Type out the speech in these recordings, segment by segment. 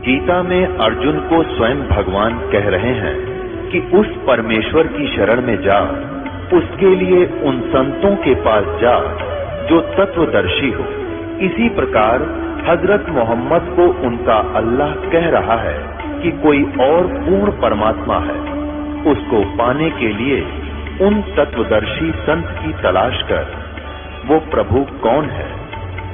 गीता में अर्जुन को स्वयं भगवान कह रहे हैं कि उस परमेश्वर की शरण में जा, उसके लिए उन संतों के पास जा जो तत्वदर्शी हो। इसी प्रकार हजरत मोहम्मद को उनका अल्लाह कह रहा है कि कोई और पूर्ण परमात्मा है। उसको पाने के लिए उन तत्वदर्शी संत की तलाश कर। वो प्रभु कौन है,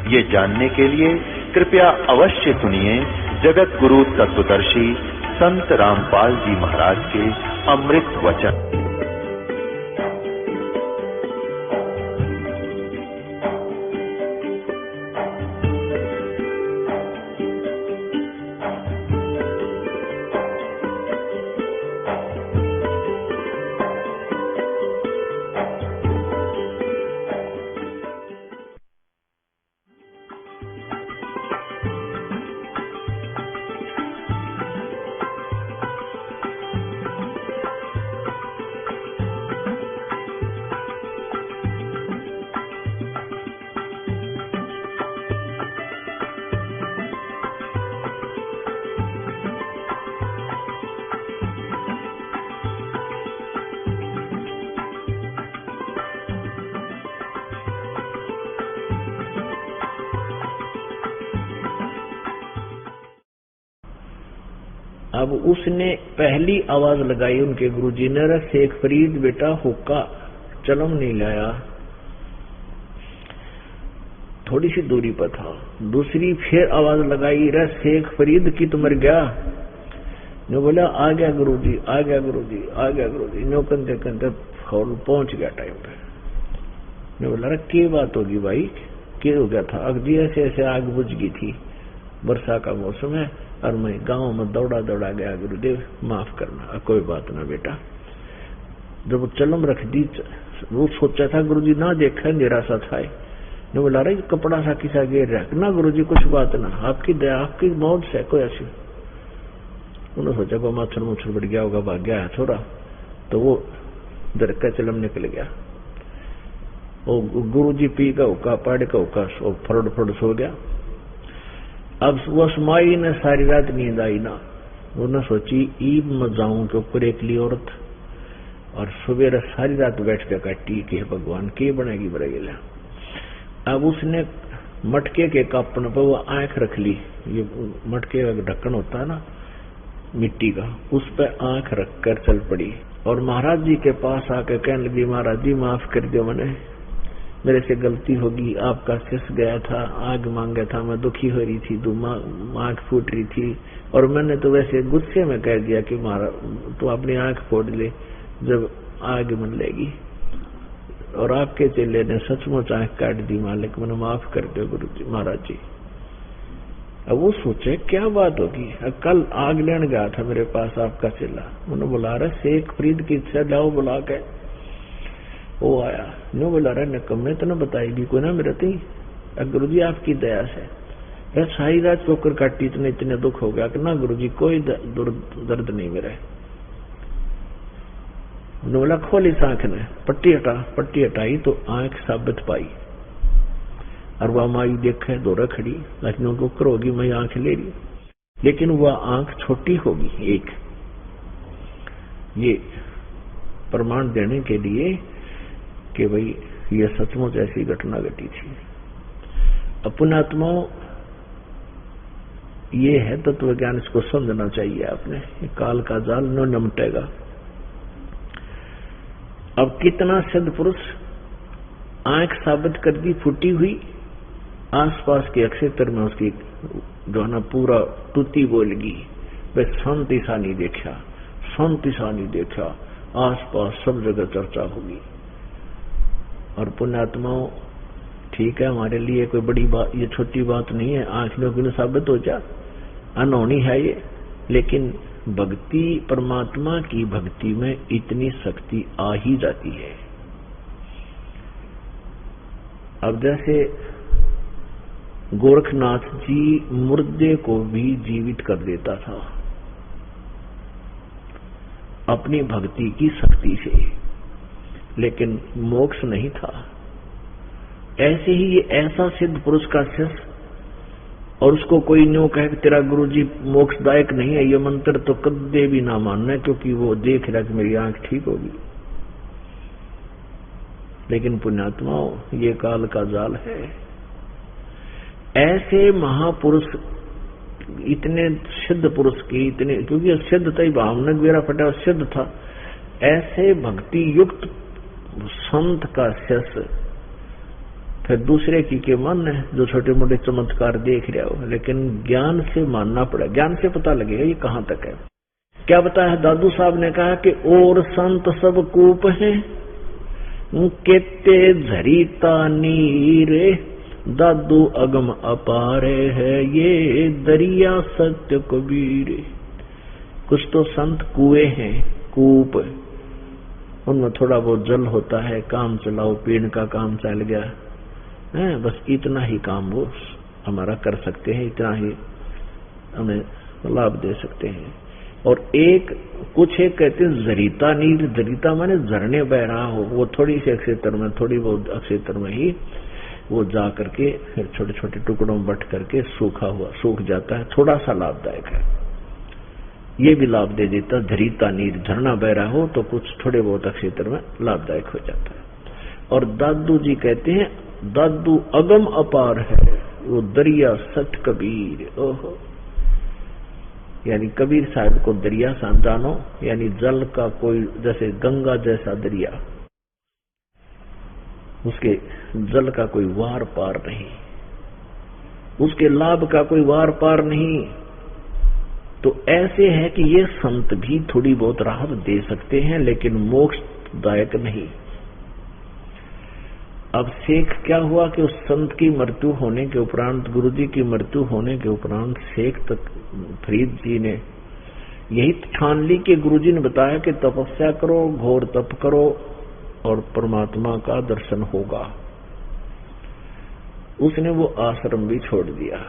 ये जानने के लिए कृपया अवश्य सुनिए जगत गुरु तत्वदर्शी संत रामपाल जी महाराज के अमृत वचन। अब उसने पहली आवाज लगाई उनके गुरुजी ने, रे शेख फरीद बेटा हुक्का, चलम नहीं लाया। थोड़ी सी दूरी पर था। दूसरी फिर आवाज लगाई, रे शेख फरीद की तो मर गया। नो बोला आ गया गुरुजी, आ गया गुरुजी, आ गया गुरुजी। नो कंते कंते पहुंच गया टाइम पे। नो बोला, क्या बात होगी भाई, क्या हो गया था? अगदी ऐसे ऐसे आग बुझ गई थी, वर्षा का मौसम है और मैं गांव में दौड़ा दौड़ा गया, गुरुदेव माफ करना। कोई बात ना बेटा। जब चलम रख दी, वो सोचा था गुरुजी ना देखा, निराशा था। ने बोला, रही कपड़ा सा किसा गिर रहा ना गुरुजी, कुछ बात ना, आपकी दया, आपकी मौत से कोई ऐसी। उन्होंने सोचा को मच्छर मुच्छर बढ़ गया होगा, भाग गया है छोरा। तो वो दर का चलम निकल गया। वो गुरुजी पी का हुक्का, पाड़ का हुक्का, फरड़ फरड़ सो गया। अब वो समाई ने सारी रात नींद आई ना। उन्होंने सोची ईब में जाऊं के ऊपर एकली औरत, और सवेरे सारी रात बैठ के काटी कि भगवान के बनेगी बरेगा। अब उसने मटके के कापन पर वो आंख रख ली। ये मटके का ढक्कन होता है ना मिट्टी का, उस पर आंख रख कर चल पड़ी और महाराज जी के पास आकर कहने लगी, महाराज जी माफ कर दो, मैंने मेरे से गलती होगी, आपका शिष गया था, आग मांगा था, मैं दुखी हो रही थी, आंख फूट रही थी और मैंने तो वैसे गुस्से में कह दिया कि महाराज तो अपनी आंख फोड़ ले जब आग मन लेगी, और आपके चेले ने सचमुच आंख काट दी, मालिक मैंने माफ कर दो गुरु जी, महाराज जी। अब वो सोचे क्या बात होगी, कल आग लेने गया था मेरे पास आपका चेला, उन्होंने बुला रहा शेख फरीद की इच्छा लाओ बुला के। वो आया, नो बोला रहा निकम्मे तो न बताएगी कोई ना मेरे थी, गुरु जी आपकी दया से सारी रात चोकर काटी, इतने दुख हो गया कि ना गुरु जी कोई दर्द नहीं मेरे। बोला खोल इस आंख ने, पट्टी हटाई तो आंख साबित पाई। और वह माई देखे दौरा खड़ी, लखनऊ के ऊपर होगी, मैं आंख ले रही, लेकिन वह आंख छोटी होगी एक। ये प्रमाण देने के लिए कि भाई ये सचमुच ऐसी घटना घटी थी। पुण्यात्माओं, ये है तत्व ज्ञान, इसको समझना चाहिए आपने। काल का जाल न निमटेगा। अब कितना सिद्ध पुरुष आंख साबित कर दी फूटी हुई, आसपास के क्षेत्र में उसकी जो है ना पूरा टूटी बोलगी, वे शांति सा नहीं देखा, शांति सा नहीं देखा, आसपास सब जगह चर्चा होगी। और पुण्यात्माओं, ठीक है हमारे लिए कोई बड़ी बात, ये छोटी बात नहीं है, आंख में साबित हो जा, अनहोनी है ये, लेकिन भक्ति, परमात्मा की भक्ति में इतनी शक्ति आ ही जाती है। अब जैसे गोरखनाथ जी मुर्दे को भी जीवित कर देता था अपनी भक्ति की शक्ति से, लेकिन मोक्ष नहीं था। ऐसे ही ये ऐसा सिद्ध पुरुष का शिष्य और उसको कोई न्यू कहे कि तेरा गुरुजी मोक्षदायक नहीं है ये मंत्र, तो कदे भी ना मानना, क्योंकि वो देख रहा कि मेरी आंख ठीक होगी। लेकिन पुण्यात्माओं, ये काल का जाल है। ऐसे महापुरुष, इतने सिद्ध पुरुष की, इतने, क्योंकि सिद्ध था, भावनक वेरा फटा सिद्ध था, ऐसे भक्ति युक्त संत का शिष्य फिर दूसरे की के मन है जो छोटे मोटे चमत्कार देख रहा हो, लेकिन ज्ञान से मानना पड़ा, ज्ञान से पता लगेगा ये कहां तक है। क्या बताया दादू साहब ने कहा कि और संत सब कूप हैं, केते झरीता नीरे, दादू अगम अपारे है, ये दरिया सत्य कबीर। कुछ तो संत कुएं हैं, कूप, उनमें थोड़ा बहुत जल होता है, काम चलाओ, पीण का काम चल गया है, बस इतना ही काम वो हमारा कर सकते हैं, इतना ही हमें लाभ दे सकते हैं। और एक कुछ एक कहते हैं जरीता नीर, जरीता माने झरने बह रहा हो, वो थोड़ी सी क्षेत्र में, थोड़ी बहुत क्षेत्र में ही वो जा करके फिर छोटे छोटे टुकड़ों में बट करके सूख जाता है, थोड़ा सा लाभदायक है। ये भी लाभ दे देता, झरीता नीर, झरना बह रहा हो तो कुछ थोड़े बहुत क्षेत्र में लाभदायक हो जाता है। और दादू जी कहते हैं दादू अगम अपार है, वो दरिया सच कबीर। ओहो, यानी कबीर साहब को दरिया जानो, यानी जल का कोई, जैसे गंगा जैसा दरिया, उसके जल का कोई वार पार नहीं, उसके लाभ का कोई वार पार नहीं। तो ऐसे है कि ये संत भी थोड़ी बहुत राहत दे सकते हैं, लेकिन मोक्षदायक नहीं। अब शेख क्या हुआ कि उस संत की मृत्यु होने के उपरांत, गुरुजी की मृत्यु होने के उपरांत शेख फरीद जी ने यही ठान ली कि गुरुजी ने बताया कि तपस्या करो, घोर तप करो और परमात्मा का दर्शन होगा। उसने वो आश्रम भी छोड़ दिया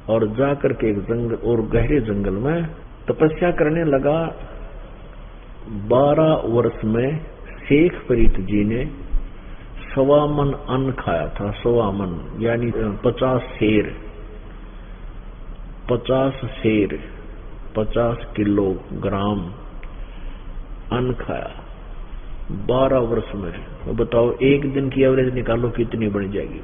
और जाकर के एक जंगल और गहरे जंगल में तपस्या करने लगा। 12 वर्ष में शेख फरीद जी ने 1.25 मन अन्न खाया था। 1.25 मन यानी 50 शेर, 50 किलोग्राम अन्न खाया 12 वर्ष में। तो बताओ एक दिन की एवरेज निकालो कितनी बन जाएगी।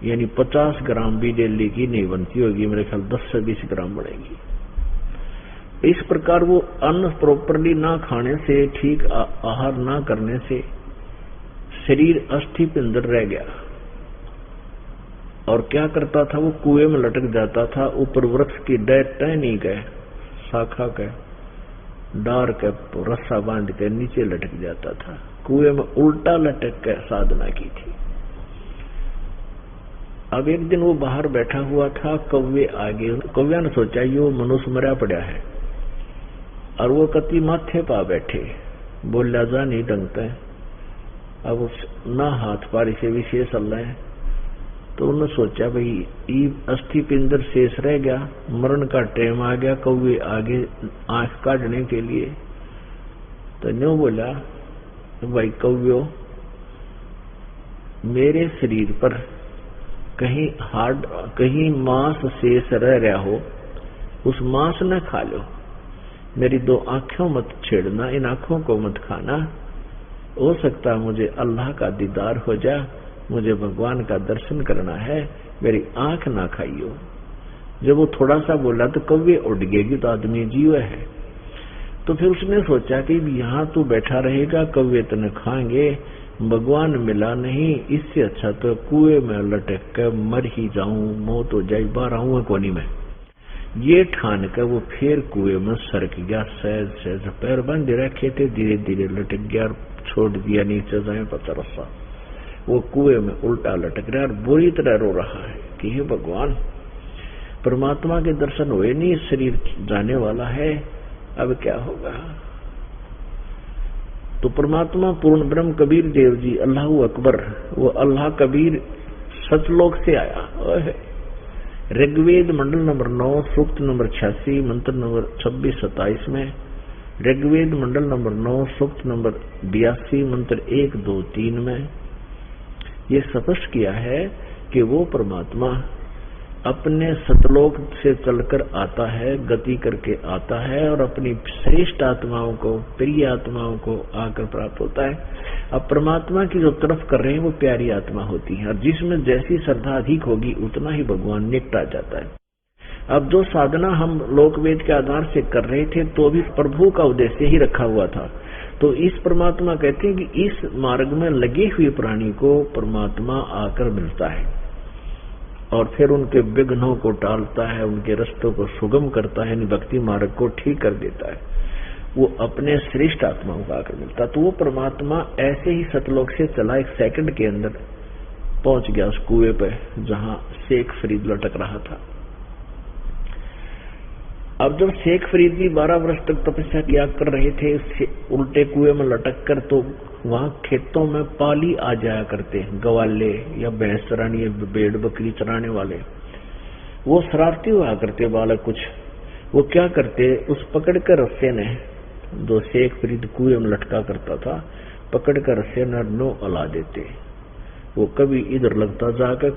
यानी 50 ग्राम भी डेली की नहीं बनती होगी, मेरे ख्याल 10 से 20 ग्राम बढ़ेगी। इस प्रकार वो अन्न प्रॉपरली ना खाने से, ठीक आहार ना करने से शरीर अस्थि पिंजर रह गया। और क्या करता था, वो कुएं में लटक जाता था। ऊपर वृक्ष की टहनी के, शाखा के, डार के रस्सा बांध के नीचे लटक जाता था। कुएं में उल्टा लटक कर साधना की थी। अब एक दिन वो बाहर बैठा हुआ था, कौवे आगे, कौव्या ने सोचा यो मनुष्य मरा पड़ा है, और वो कति माथे पा बैठे, बोलिया जा नहीं डंगता है। अब ना हाथ पारी से विशेष अल्लाह है, तो उन्होंने सोचा भाई ये अस्थि पिंजर शेष रह गया, मरण का टाइम आ गया, कौवे आगे आंख काटने के लिए। तो न्यू बोला भाई कौव्यो, मेरे शरीर पर कहीं मांस शेष रह रहा हो, उस मांस न खा लो। मेरी 2 आंखों मत छेड़ना, इन आंखों को मत खाना। हो सकता मुझे अल्लाह का दीदार हो जा, मुझे भगवान का दर्शन करना है, मेरी आंख ना खाइयो। जब वो थोड़ा सा बोला तो कौवे उड़ गएगी, तो आदमी जीव है। तो फिर उसने सोचा कि यहाँ तू बैठा रहेगा, कौवे तो न खाएंगे, भगवान मिला नहीं, इससे अच्छा तो कुएं में लटक कर मर ही जाऊं, मौत हो जाए, 12 कोनी में। ये ठान कर वो फिर कुएं में सरक गया। सहज पैर बंद रखे थे, धीरे धीरे लटक गया और छोड़ दिया नीचे जाए पता रस्सा। वो कुएं में उल्टा लटक रहा और बुरी तरह रो रहा है कि हे भगवान, परमात्मा के दर्शन हुए नहीं, शरीर जाने वाला है, अब क्या होगा। तो परमात्मा पूर्ण ब्रह्म कबीर देव जी, अल्लाह अकबर, वो अल्लाह कबीर सतलोक से आया। ऋग्वेद मंडल नंबर 9 सूक्त नंबर 86 मंत्र नंबर 26-27 में, ऋग्वेद मंडल नंबर 9 सूक्त नंबर 82 मंत्र 1, 2, 3 में, ये स्पष्ट किया है कि वो परमात्मा अपने सतलोक से चलकर आता है, गति करके आता है और अपनी श्रेष्ठ आत्माओं को, प्रिय आत्माओं को आकर प्राप्त होता है। अब परमात्मा की जो तरफ कर रहे हैं वो प्यारी आत्मा होती है, और जिसमें जैसी श्रद्धा अधिक होगी उतना ही भगवान निकटा जाता है। अब जो साधना हम लोकवेद के आधार से कर रहे थे तो भी प्रभु का उद्देश्य ही रखा हुआ था। तो इस परमात्मा कहते हैं कि इस मार्ग में लगे हुए प्राणी को परमात्मा आकर मिलता है और फिर उनके विघ्नों को टालता है, उनके रास्तों को सुगम करता है, भक्ति मार्ग को ठीक कर देता है। वो अपने श्रेष्ठ आत्माओं को आकर मिलता। तो वो परमात्मा ऐसे ही सतलोक से चला, 1 सेकंड के अंदर पहुंच गया उस कुएं पे जहां शेख फरीद लटक रहा था। अब जब शेख फरीद भी 12 वर्ष तक तपस्या किया कर रहे थे उल्टे कुएं में लटक कर, तो वहां खेतों में पाली आ जाया करते, गवाले या भैंस चराने या भेड़ बकरी चराने वाले, वो शरारती हुआ करते बालक कुछ। वो क्या करते, उस पकड़ कर रस्से ने, जो शेख फरीद कुएं में लटका करता था, पकड़ कर रस्से ने नो अला देते। वो कभी इधर लगता जाकर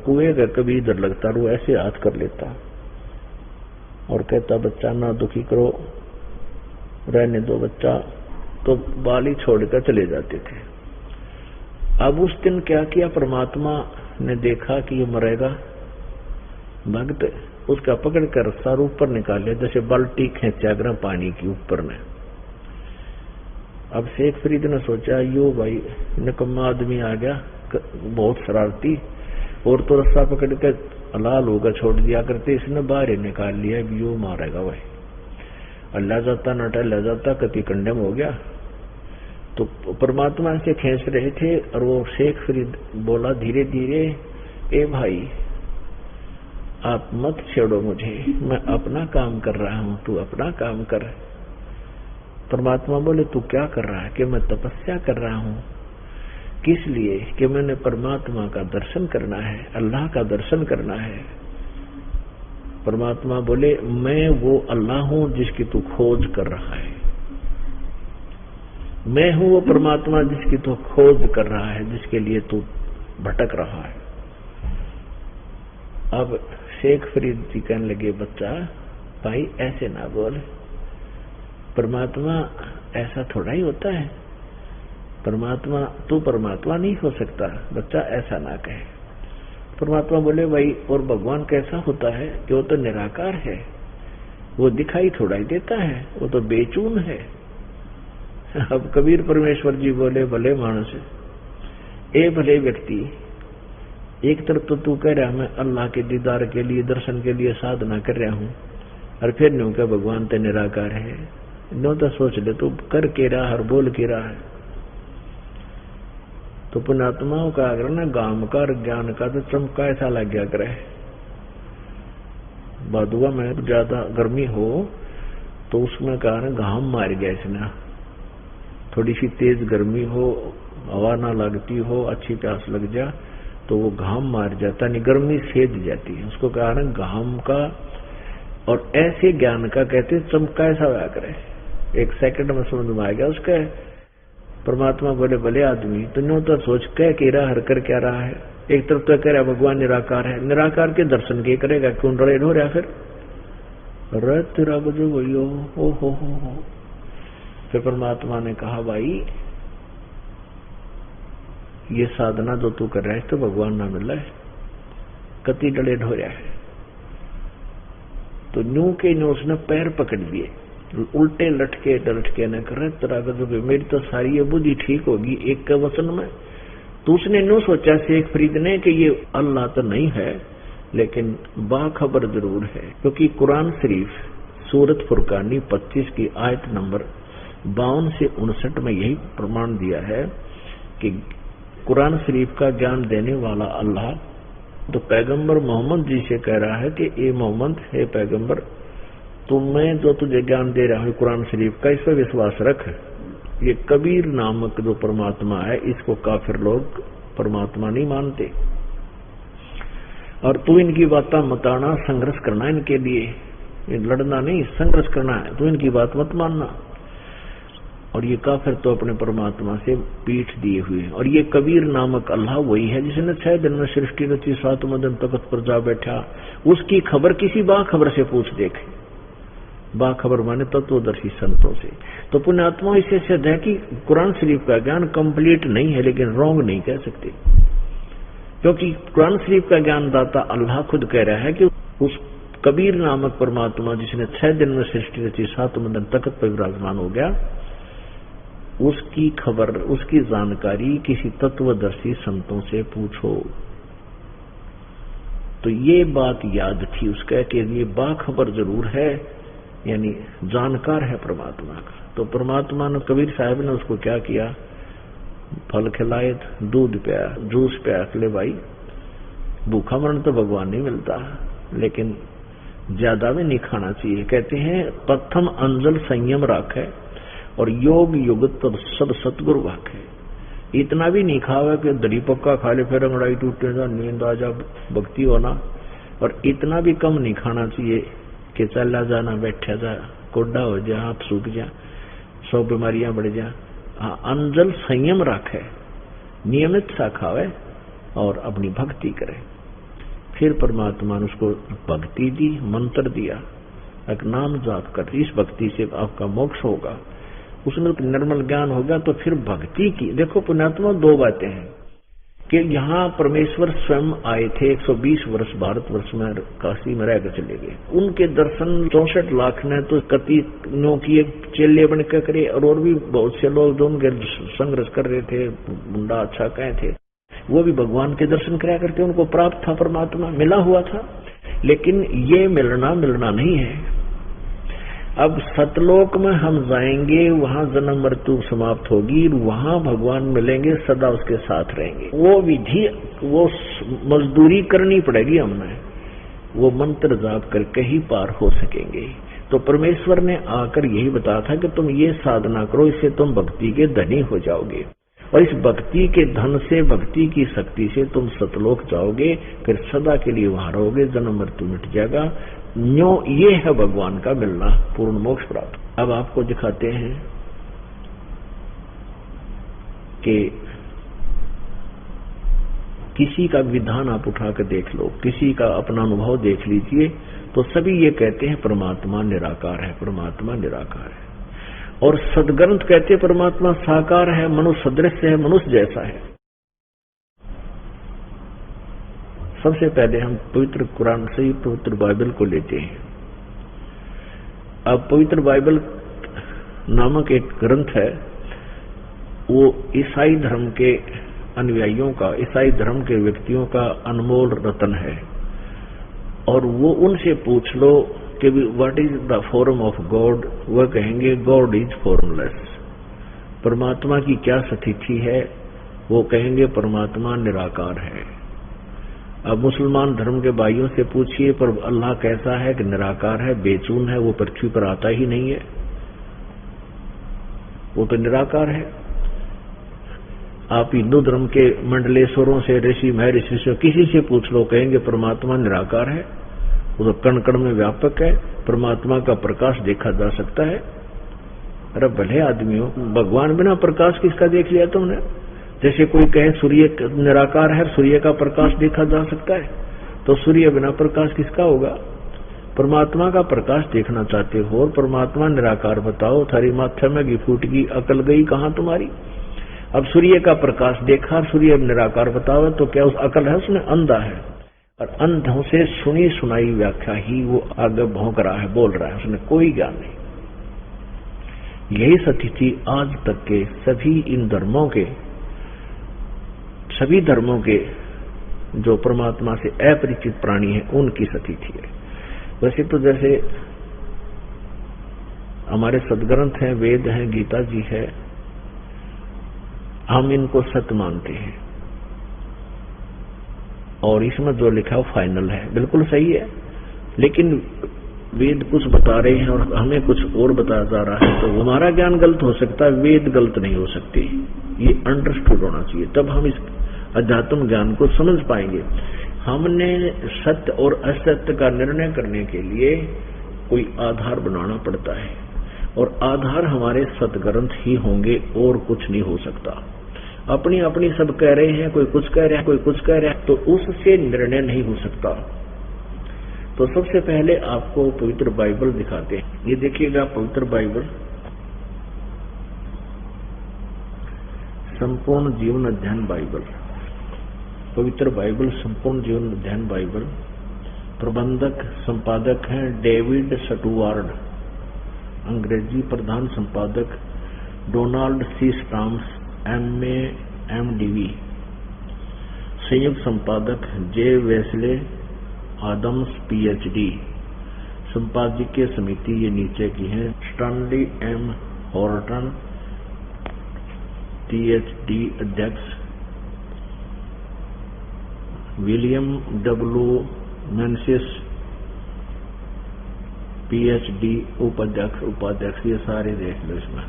कुएं का, कभी इधर लगता, वो ऐसे हाथ कर लेता और कहता बच्चा ना दुखी करो, रहने दो बच्चा, तो बाली छोड़कर चले जाते थे। अब उस दिन क्या किया, परमात्मा ने देखा कि ये मरेगा, भक्त उसका पकड़ कर सर ऊपर निकाल लिया, जैसे बाल्टी खींचा पानी की ऊपर ने। अब शेख फरीद ने सोचा यो भाई निकम्मा आदमी आ गया, बहुत शरारती, और तो रस्सा पकड़ कर लाल होगा छोड़ दिया करते, इसने बाहर ही निकाल लिया, यो मारेगा भाई। अल्लाह जाता नटा ले जाता, कति कंडेम हो गया। तो परमात्मा से खींच रहे थे और वो शेख फरीद बोला धीरे धीरे, ए भाई आप मत छेड़ो मुझे, मैं अपना काम कर रहा हूं, तू अपना काम कर। परमात्मा बोले तू क्या कर रहा है, कि मैं तपस्या कर रहा हूं। किस लिए, कि मैंने परमात्मा का दर्शन करना है, अल्लाह का दर्शन करना है। परमात्मा बोले मैं वो अल्लाह हूं जिसकी तू खोज कर रहा है, मैं हूं वो परमात्मा जिसकी तू खोज कर रहा है, जिसके लिए तू भटक रहा है। अब शेख फरीद जी कहने लगे बच्चा भाई ऐसे ना बोल, परमात्मा ऐसा थोड़ा ही होता है, परमात्मा तू परमात्मा नहीं हो सकता, बच्चा ऐसा ना कहे। परमात्मा बोले भाई और भगवान कैसा होता है कि वो तो निराकार है, वो दिखाई थोड़ा ही देता है, वो तो बेचून है। अब कबीर परमेश्वर जी बोले भले मानस, ए भले व्यक्ति, एक तरफ तो तू कह रहा मैं अल्लाह के दीदार के लिए, दर्शन के लिए साधना कर रहा हूं, और फिर न्यू क्या भगवान तो निराकार है। नो तो सोच ले तू कर के रहा और बोल के रहा है। तो पुण्यात्माओं का आग्रह ना गाम का और ज्ञान का तो चमका ऐसा लग गया करे। बादुआ में ज्यादा गर्मी हो तो उसमें कहा ना घाम मार गया इसने, थोड़ी सी तेज गर्मी हो, हवा ना लगती हो, अच्छी प्यास लग जा तो वो घाम मार जाता, नहीं गर्मी सेध जाती है, उसको कहा ना घाम का। और ऐसे ज्ञान का कहते चमका ऐसा हुआ करे, 1 सेकंड में समझ में आ गया उसका। परमात्मा बोले भले आदमी, तो न्यू तो सोच कह रहा हर कर क्या रहा है। एक तरफ तो कह रहा भगवान निराकार है, निराकार के दर्शन के करेगा, क्यों डरे हो रहा फिर रत तेरा बजो भैयो हो। फिर परमात्मा ने कहा भाई ये साधना जो तू कर रहा है तो भगवान ना मिल रहा है, कति डले ढो रहा है। तो न्यू के न्यू उसने पैर पकड़ लिए, उल्टे लटके न कर तेरा गजब, मेरी तो सारी ये बुद्धि ठीक होगी एक के वचन में। तो उसने न्यू सोचा शेख फरीद ने कि ये अल्लाह तो नहीं है लेकिन बाखबर जरूर है, क्योंकि कुरान शरीफ सूरत फुरकानी 25 की आयत नंबर 52 से 59 में यही प्रमाण दिया है कि कुरान शरीफ का ज्ञान देने वाला अल्लाह तो पैगंबर मोहम्मद जी से कह रहा है कि ए मोहम्मद, हे पैगंबर, तुम्हें जो तुझे ज्ञान दे रहा हूं कुरान शरीफ का, इस पर विश्वास रख। ये कबीर नामक जो परमात्मा है इसको काफिर लोग परमात्मा नहीं मानते, और तू इनकी बात मताना, संघर्ष करना इनके लिए, लड़ना नहीं संघर्ष करना है, तू इनकी बात मत मानना। और ये काफिर तो अपने परमात्मा से पीठ दिए हुए हैं। और ये कबीर नामक अल्लाह वही है जिसने 6 दिन में सृष्टि रची, 7वें दिन तख्त पर जा बैठा। उसकी खबर किसी बाखबर से पूछ देखे। बाखबर माने तत्वदर्शी संतों से। तो पुण्यात्मा इससे सिद्ध है कि कुरान शरीफ का ज्ञान कंप्लीट नहीं है, लेकिन रॉन्ग नहीं कह सकते, क्योंकि कुरान शरीफ का ज्ञान दाता अल्लाह खुद कह रहा है कि उस कबीर नामक परमात्मा जिसने 6 दिन में सृष्टि रची, 7वें दिन तख्त पर विराजमान हो गया, उसकी खबर, उसकी जानकारी किसी तत्वदर्शी संतों से पूछो। तो ये बात याद थी उसका कि ये बाखबर जरूर है, यानी जानकार है परमात्मा का। तो परमात्मा ने, कबीर साहब ने उसको क्या किया, फल खिलाए, दूध पिया, जूस पिया, ले भाई भूखा मरण तो भगवान नहीं मिलता, लेकिन ज्यादा भी नहीं खाना चाहिए। कहते हैं प्रथम अंजल संयम राखे और योग युगत तब सब सतगुरु वाखे। इतना भी नहीं खावा कि दरी पक्का खा ले फिर अंगड़ाई टूटे जा, नींद आ जा, भक्ति होना। और इतना भी कम नहीं खाना चाहिए कि चला जाना, बैठा जा, कोडा हो जा, आप सूख जा, 100 बीमारियां बढ़ जा। अंजल संयम रखे, नियमित सा खावे और अपनी भक्ति करे। फिर परमात्मा ने उसको भक्ति दी, मंत्र दिया, एक नाम जाप कर, इस भक्ति से आपका मोक्ष होगा, उसमें निर्मल ज्ञान होगा। तो फिर भक्ति की देखो पुण्यात्मा 2 बातें हैं कि यहाँ परमेश्वर स्वयं आए थे, 120 वर्ष भारतवर्ष में काशी में रहकर चले गए। उनके दर्शन 64 लाख ने तो कतियों की एक चेले बन कर करे, और भी बहुत से लोग जो उनके संघर्ष कर रहे थे, मुंडा अच्छा कहे थे, वो भी भगवान के दर्शन कराया करके उनको प्राप्त था, परमात्मा मिला हुआ था। लेकिन ये मिलना नहीं है। अब सतलोक में हम जाएंगे, वहां जन्म मृत्यु समाप्त होगी, वहां भगवान मिलेंगे, सदा उसके साथ रहेंगे। वो विधि, वो मजदूरी करनी पड़ेगी हमें, वो मंत्र जाप करके ही पार हो सकेंगे। तो परमेश्वर ने आकर यही बताया था कि तुम ये साधना करो, इससे तुम भक्ति के धनी हो जाओगे, और इस भक्ति के धन से, भक्ति की शक्ति से तुम सतलोक जाओगे, फिर सदा के लिए वहां रहोगे, जन्म मृत्यु मिट जाएगा। ये है भगवान का मिलना, पूर्ण मोक्ष प्राप्त। अब आपको दिखाते हैं कि किसी का विधान आप उठा कर देख लो, किसी का अपना अनुभव देख लीजिए, तो सभी ये कहते हैं परमात्मा निराकार है, परमात्मा निराकार है। और सदग्रंथ कहते परमात्मा साकार है, मनुष्य सदृश है, मनुष्य जैसा है। सबसे पहले हम पवित्र कुरान से, पवित्र बाइबल को लेते हैं। अब पवित्र बाइबल नामक एक ग्रंथ है, वो ईसाई धर्म के अनुयायियों का, ईसाई धर्म के व्यक्तियों का अनमोल रत्न है। और वो उनसे पूछ लो कि what is the form of God, वह कहेंगे गॉड इज फॉर्मलेस। परमात्मा की क्या स्थिति है, वो कहेंगे परमात्मा निराकार है। अब मुसलमान धर्म के भाइयों से पूछिए, पर अल्लाह कैसा है कि निराकार है, बेचून है, वो पृथ्वी पर आता ही नहीं है, वो तो निराकार है। आप हिंदू धर्म के मंडलेश्वरों से, ऋषि महर्षि से, किसी से पूछ लो, कहेंगे परमात्मा निराकार है, वो तो कण कण में व्यापक है, परमात्मा का प्रकाश देखा जा सकता है। अरे भले आदमियों, भगवान बिना प्रकाश किसका देख लिया तुमने? जैसे कोई कहे सूर्य निराकार है, सूर्य का प्रकाश देखा जा सकता है, तो सूर्य बिना प्रकाश किसका होगा? परमात्मा का प्रकाश देखना चाहते हो और परमात्मा निराकार बताओ, थारी माथे में घी फूट गई, अकल गई कहां तुम्हारी? अब सूर्य का प्रकाश देखा, सूर्य निराकार बताओ, तो क्या उस अकल है उसमें? अंधा है, और अंधों से सुनी सुनाई व्याख्या ही वो आगे भौंक रहा है, बोल रहा है, उसमें कोई ज्ञान नहीं। यही स्थिति आज तक के सभी इन धर्मों के, सभी धर्मों के जो परमात्मा से अपरिचित प्राणी हैं उनकी स्थिति है। वैसे तो जैसे हमारे सदग्रंथ हैं, वेद हैं, गीता जी है, हम इनको सत्य मानते हैं और इसमें जो लिखा है वो फाइनल है, बिल्कुल सही है। लेकिन वेद कुछ बता रहे हैं और हमें कुछ और बताया जा रहा है, तो हमारा ज्ञान गलत हो सकता है, वेद गलत नहीं हो सकते। ये अंडरस्टूड होना चाहिए, तब हम इस अध्यात्म ज्ञान को समझ पाएंगे। हमने सत्य और असत्य का निर्णय करने के लिए कोई आधार बनाना पड़ता है, और आधार हमारे सतग्रंथ ही होंगे और कुछ नहीं हो सकता। अपनी अपनी सब कह रहे हैं, कोई कुछ कह रहा है, कोई कुछ कह रहा है, तो उससे निर्णय नहीं हो सकता। तो सबसे पहले आपको पवित्र बाइबल दिखाते हैं। ये देखिएगा पवित्र बाइबल, संपूर्ण जीवन अध्ययन बाइबल, पवित्र बाइबल संपूर्ण जीवन अध्ययन बाइबल। प्रबंधक संपादक हैं डेविड स्टुअर्ट, अंग्रेजी प्रधान संपादक Donald C Stamms MA MDV, संयुक्त संपादक जे वेस्ले आदम्स PhD, संपादकीय समिति ये नीचे की है स्टैनली M हॉर्टन PhD अध्यक्ष, विलियम W मेंसिस PhD उपाध्यक्ष, ये सारे देख लो इसमें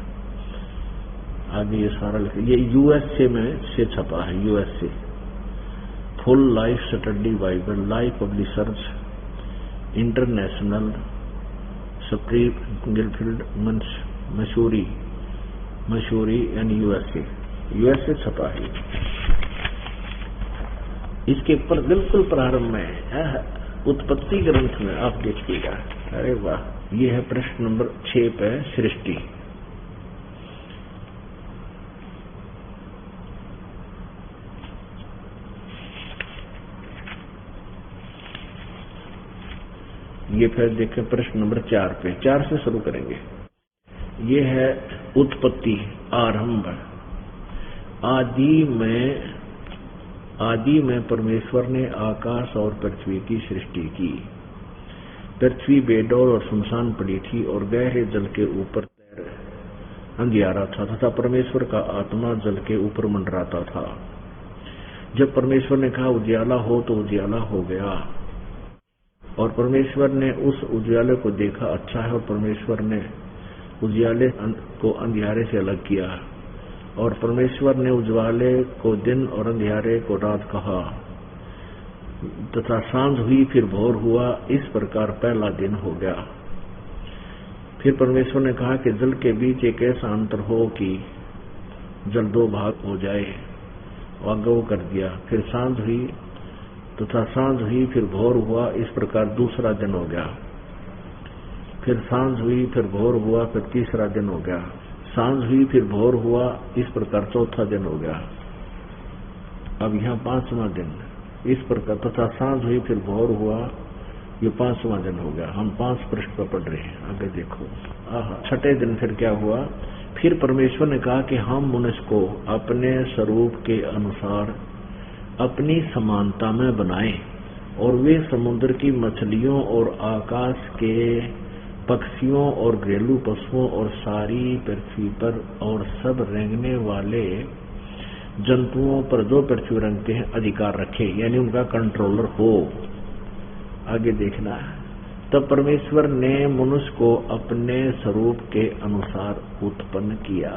आगे, ये सारा लिखा। ये USA में से छपा है, USA full life study Bible, life publishers international, Springfield Mussoorie and USA छपा है। इसके ऊपर बिल्कुल प्रारंभ में उत्पत्ति ग्रंथ में आप देखिएगा, अरे वाह, ये है प्रश्न नंबर 6 पे सृष्टि। ये फिर देखें प्रश्न नंबर 4 पे, 4 से शुरू करेंगे। ये है उत्पत्ति, आरंभ। आदि में परमेश्वर ने आकाश और पृथ्वी की सृष्टि की। पृथ्वी बेडौल और सुनसान पड़ी थी और गहरे जल के ऊपर अंधियारा था तथा परमेश्वर का आत्मा जल के ऊपर मंडराता था। जब परमेश्वर ने कहा उजियाला हो तो उजियाला हो गया, और परमेश्वर ने उस उजियाले को देखा अच्छा है, और परमेश्वर ने उजियाले को अंधियारे से अलग किया, और परमेश्वर ने उजियाले को दिन और अंधियारे को रात कहा, तथा सांझ हुई फिर भोर हुआ, इस प्रकार पहला दिन हो गया। फिर परमेश्वर ने कहा कि जल के बीच एक ऐसा अंतर हो कि जल 2 भाग हो जाए, आगे वो कर दिया। फिर सांझ हुई तथा सांझ हुई फिर भोर हुआ, इस प्रकार दूसरा दिन हो गया। फिर सांझ हुई फिर भोर हुआ, फिर तीसरा दिन हो गया। सांझ हुई फिर भोर हुआ, इस प्रकार चौथा दिन हो गया। अब यहाँ 5वां दिन, इस प्रकार तथा सांझ हुई फिर भोर हुआ, ये 5वां दिन हो गया। हम 5 पृष्ठ पर पढ़ रहे हैं, आगे देखो। 6ठे दिन फिर क्या हुआ? फिर परमेश्वर ने कहा कि हम मनुष्य को अपने स्वरूप के अनुसार अपनी समानता में बनाएं, और वे समुद्र की मछलियों और आकाश के पक्षियों और घरेलू पशुओं और सारी पृथ्वी पर और सब रेंगने वाले जंतुओं पर जो पृथ्वी रंगते हैं अधिकार रखे, यानी उनका कंट्रोलर हो। आगे देखना है। तब परमेश्वर ने मनुष्य को अपने स्वरूप के अनुसार उत्पन्न किया।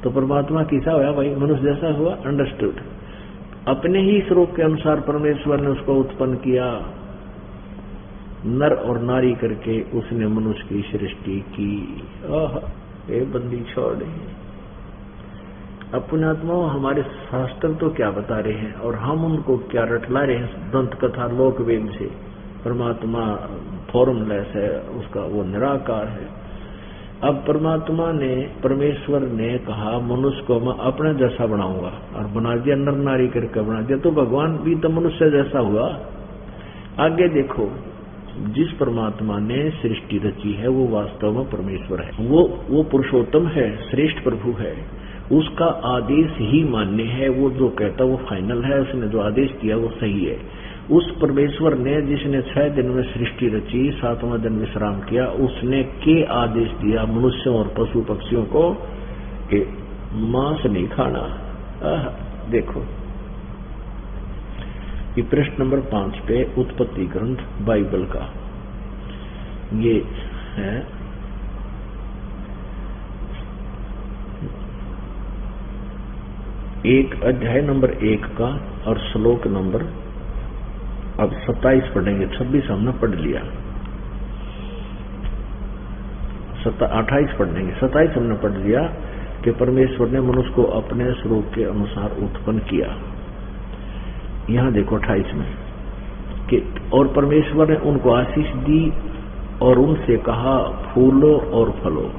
तो परमात्मा कैसा हुआ भाई? मनुष्य जैसा हुआ। अंडरस्टूड। अपने ही स्वरूप के अनुसार परमेश्वर ने उसको उत्पन्न किया, नर और नारी करके उसने मनुष्य की सृष्टि की। ये बंदी छोड़ अपने आत्मा। हमारे शास्त्र तो क्या बता रहे हैं और हम उनको क्या रटला रहे हैं दंत कथा लोक वेद से। परमात्मा फॉर्मलेस है, उसका वो निराकार है। अब परमेश्वर ने कहा मनुष्य को मैं अपने जैसा बनाऊंगा, और बना दिया, नर नारी करके बना दिया। तो भगवान भी तो मनुष्य जैसा हुआ। आगे देखो, जिस परमात्मा ने सृष्टि रची है वो वास्तव में परमेश्वर है। वो पुरुषोत्तम है, श्रेष्ठ प्रभु है। उसका आदेश ही मान्य है। वो जो कहता वो फाइनल है। उसने जो आदेश दिया वो सही है। उस परमेश्वर ने जिसने 6 दिन में सृष्टि रची, 7वां दिन विश्राम किया, उसने के आदेश दिया मनुष्यों और पशु पक्षियों को कि मांस नहीं खाना। देखो ये प्रश्न नंबर 5 पे उत्पत्ति ग्रंथ बाइबल का ये है। एक अध्याय नंबर 1 का और श्लोक नंबर अब 27 पढ़ेंगे। 26 हमने पढ़ लिया। 28 पढ़ लेंगे। 27 हमने पढ़ लिया कि परमेश्वर ने मनुष्य को अपने स्वरूप के अनुसार उत्पन्न किया। यहां देखो 28 में कि और परमेश्वर ने उनको आशीष दी और उनसे कहा, फूलो और फलो,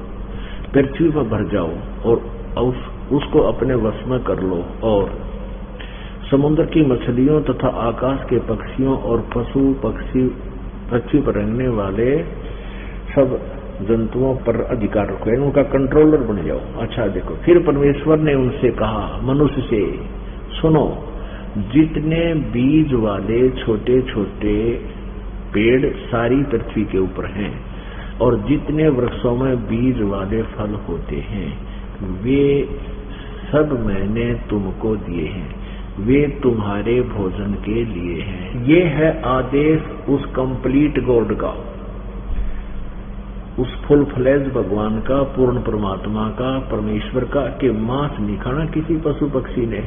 पृथ्वी पर भर जाओ और उसको अपने वश में कर लो, और समुद्र की मछलियों तथा आकाश के पक्षियों और पशु पक्षी पृथ्वी पर रहने वाले सब जंतुओं पर अधिकार रखो, उनका कंट्रोलर बन जाओ। अच्छा देखो, फिर परमेश्वर ने उनसे कहा, मनुष्य से, सुनो, जितने बीज वाले छोटे छोटे पेड़ सारी पृथ्वी के ऊपर हैं और जितने वृक्षों में बीज वाले फल होते हैं वे सब मैंने तुमको दिए हैं, वे तुम्हारे भोजन के लिए हैं। ये है आदेश उस कंप्लीट गॉड का, उस फुल फ्लेज भगवान का, पूर्ण परमात्मा का, परमेश्वर का, कि मांस नहीं खाना किसी पशु पक्षी ने,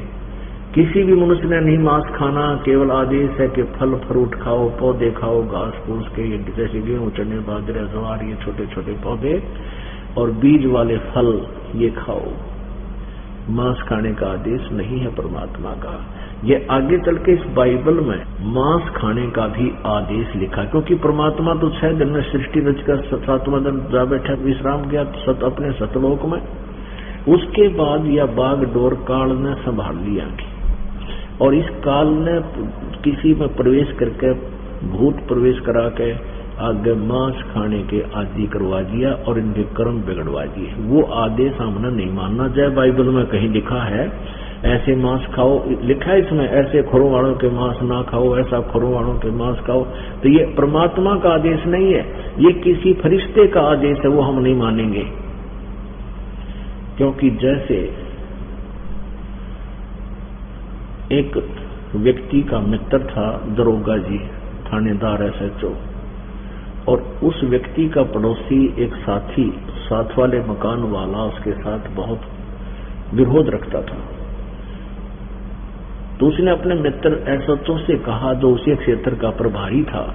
किसी भी मनुष्य ने नहीं मांस खाना। केवल आदेश है कि फल फ्रूट खाओ, पौधे खाओ, घास फूस के, जैसे गेहूं, चने, बाजरे, ज्वार, ये छोटे छोटे पौधे और बीज वाले फल ये खाओ। मांस खाने का आदेश नहीं है परमात्मा का। ये आगे चल के इस बाइबल में मांस खाने का भी आदेश लिखा, क्योंकि परमात्मा तो 6 दिन में सृष्टि रचकर 7वां दिन जा बैठा, विश्राम गया अपने सतलोक में। उसके बाद यह बाग डोर काल ने संभाल लिया और इस काल ने किसी में प्रवेश करके, भूत प्रवेश करा के आगे मांस खाने के आदि करवा दिया और इनके कर्म बिगड़वा दिए। वो आदेश हमने नहीं मानना। चाहे बाइबल में कहीं लिखा है ऐसे मांस खाओ, लिखा है इसमें ऐसे खुरों वालों के मांस ना खाओ, ऐसा खुरों वालों के मांस खाओ, तो ये परमात्मा का आदेश नहीं है, ये किसी फरिश्ते का आदेश है, वो हम नहीं मानेंगे। क्योंकि जैसे एक व्यक्ति का मित्र था, दरोगा जी, थानेदार SHO, और उस व्यक्ति का पड़ोसी एक साथी, साथ वाले मकान वाला, उसके साथ बहुत विरोध रखता था। तो उसने अपने मित्र SHO से कहा, जो उसी क्षेत्र का प्रभारी था,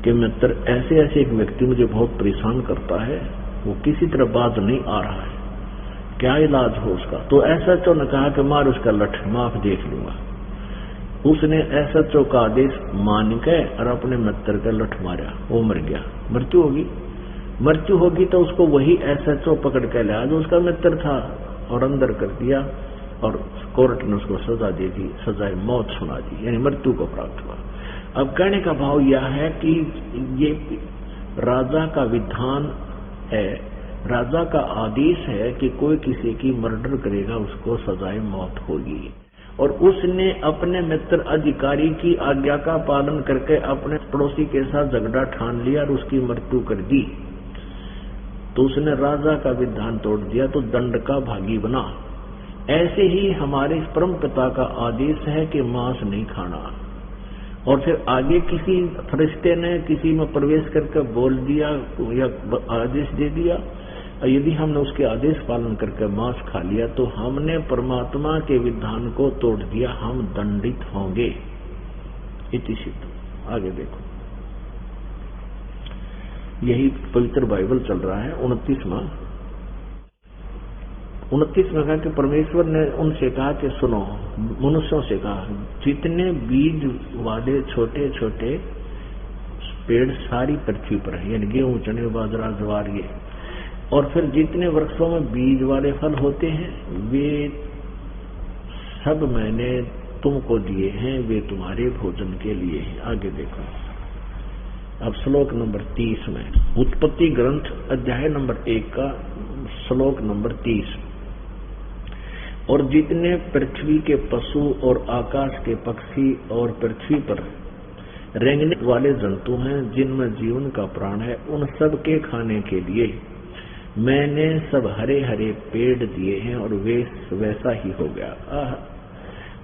कि मित्र ऐसे ऐसे एक व्यक्ति मुझे बहुत परेशान करता है, वो किसी तरह बाज नहीं आ रहा है, क्या इलाज हो उसका? तो SHO ने कहा कि मार उसका लठ, माफ देख लूंगा। उसने SHO का आदेश मान के और अपने मित्र का लठ मारा, वो मर गया, मृत्यु होगी। मृत्यु होगी तो उसको वही SHO पकड़ के लाया जो उसका मित्र था और अंदर कर दिया, और कोर्ट ने उसको सजा दे दी, सजाए मौत सुना दी, यानी मृत्यु को प्राप्त हुआ। अब कहने का भाव यह है कि ये राजा का विधान है, राजा का आदेश है कि कोई किसी की मर्डर करेगा उसको सजाए मौत होगी। और उसने अपने मित्र अधिकारी की आज्ञा का पालन करके अपने पड़ोसी के साथ झगड़ा ठान लिया और उसकी मृत्यु कर दी, तो उसने राजा का विधान तोड़ दिया, तो दंड का भागी बना। ऐसे ही हमारे परम पिता का आदेश है कि मांस नहीं खाना, और फिर आगे किसी फरिश्ते ने किसी में प्रवेश करके बोल दिया या आदेश दे दिया, यदि हमने उसके आदेश पालन करके मांस खा लिया तो हमने परमात्मा के विधान को तोड़ दिया, हम दंडित होंगे। इति सिद्ध। आगे देखो, यही पवित्र बाइबल चल रहा है। 29 में कहा कि परमेश्वर ने उनसे कहा कि सुनो, मनुष्यों से कहा, जितने बीज वाले छोटे छोटे पेड़ सारी पृथ्वी पर है, यानी गेहूं, चने, बाजरा, ज्वार, ये, और फिर जितने वृक्षों में बीज वाले फल होते हैं वे सब मैंने तुमको दिए हैं, वे तुम्हारे भोजन के लिए हैं। आगे देखो, अब श्लोक नंबर 30 में, उत्पत्ति ग्रंथ अध्याय नंबर 1 का श्लोक नंबर 30। और जितने पृथ्वी के पशु और आकाश के पक्षी और पृथ्वी पर रेंगने वाले जंतु हैं, जिनमें जीवन का प्राण है, उन सब के खाने के लिए मैंने सब हरे हरे पेड़ दिए हैं, और वे वैसा ही हो गया।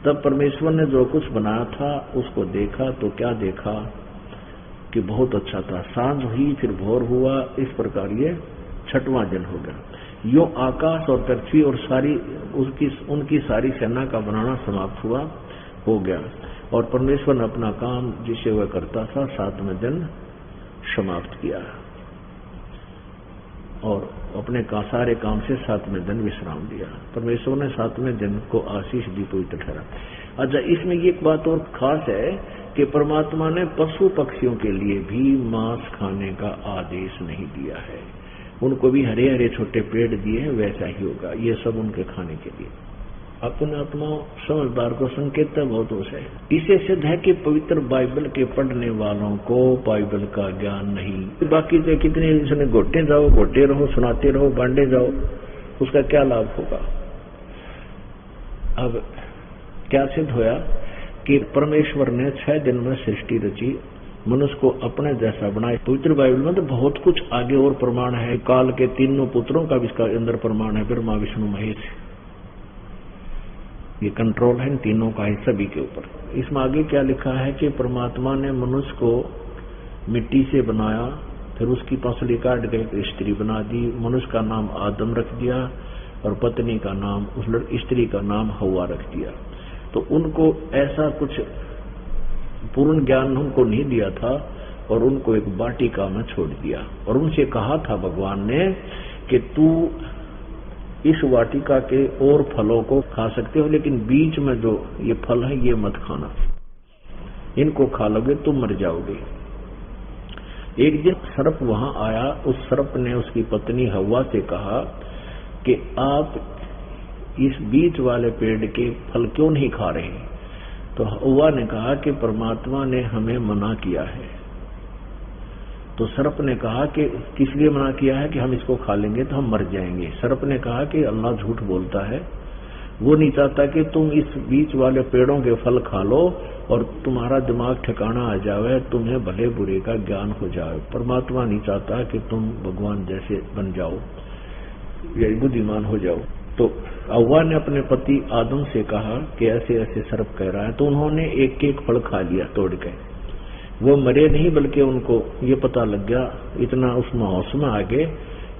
तब परमेश्वर ने जो कुछ बनाया था उसको देखा तो क्या देखा कि बहुत अच्छा था। सांझ हुई, फिर भोर हुआ, इस प्रकार ये 6वां दिन हो गया। यो आकाश और पृथ्वी और सारी उनकी सारी सेना का बनाना समाप्त हुआ, हो गया, और परमेश्वर ने अपना काम जिसे वह करता था 7वें दिन समाप्त किया। और अपने सारे काम से 7वें दिन विश्राम दिया। परमेश्वर ने 7वें दिन को आशीष दी, पवित्र ठहरा। अच्छा, इसमें ये एक बात और खास है कि परमात्मा ने पशु पक्षियों के लिए भी मांस खाने का आदेश नहीं दिया है। उनको भी हरे हरे छोटे पेड़ दिए हैं, वैसा ही होगा, ये सब उनके खाने के लिए। अपने आत्मा समझदार को संकेत बहुत होश है। इसे सिद्ध है कि पवित्र बाइबल के पढ़ने वालों को बाइबल का ज्ञान नहीं। बाकी तो कितने इसने घोटे जाओ, घोटे रहो, सुनाते रहो, बांटे जाओ, उसका क्या लाभ होगा। अब क्या सिद्ध होया कि परमेश्वर ने 6 दिन में सृष्टि रची, मनुष्य को अपने जैसा बनाए। पवित्र बाइबल में तो बहुत कुछ आगे और प्रमाण है। काल के तीनों पुत्रों का भी इसका अंदर प्रमाण है, ब्रह्मा विष्णु महेश। ये कंट्रोल है इन तीनों का, है सभी के ऊपर। इसमें आगे क्या लिखा है कि परमात्मा ने मनुष्य को मिट्टी से बनाया, फिर उसकी पसली काट के एक स्त्री बना दी। मनुष्य का नाम आदम रख दिया और पत्नी का नाम, उस स्त्री का नाम हव्वा रख दिया। तो उनको ऐसा कुछ पूर्ण ज्ञान उनको नहीं दिया था और उनको एक वाटिका में छोड़ दिया और उनसे कहा था भगवान ने कि तू इस वाटिका के और फलों को खा सकते हो, लेकिन बीच में जो ये फल है ये मत खाना, इनको खा लोगे तुम मर जाओगे। एक दिन सर्प वहां आया, उस सर्प ने उसकी पत्नी हव्वा से कहा कि आप इस बीच वाले पेड़ के फल क्यों नहीं खा रहे। तो हव्वा ने कहा कि परमात्मा ने हमें मना किया है। तो सर्प ने कहा कि किस लिए मना किया है कि हम इसको खा लेंगे तो हम मर जाएंगे। सर्प ने कहा कि अल्लाह झूठ बोलता है, वो नहीं चाहता कि तुम इस बीच वाले पेड़ों के फल खा लो और तुम्हारा दिमाग ठिकाना आ जाए, तुम्हें भले बुरे का ज्ञान हो जाए। परमात्मा नहीं चाहता कि तुम भगवान जैसे बन जाओ या बुद्धिमान हो जाओ। तो हव्वा ने अपने पति आदम से कहा कि ऐसे ऐसे सर्प कह रहा है, तो उन्होंने एक एक फल खा लिया तोड़ के। वो मरे नहीं, बल्कि उनको ये पता लग गया, इतना उसमें होश में आ गए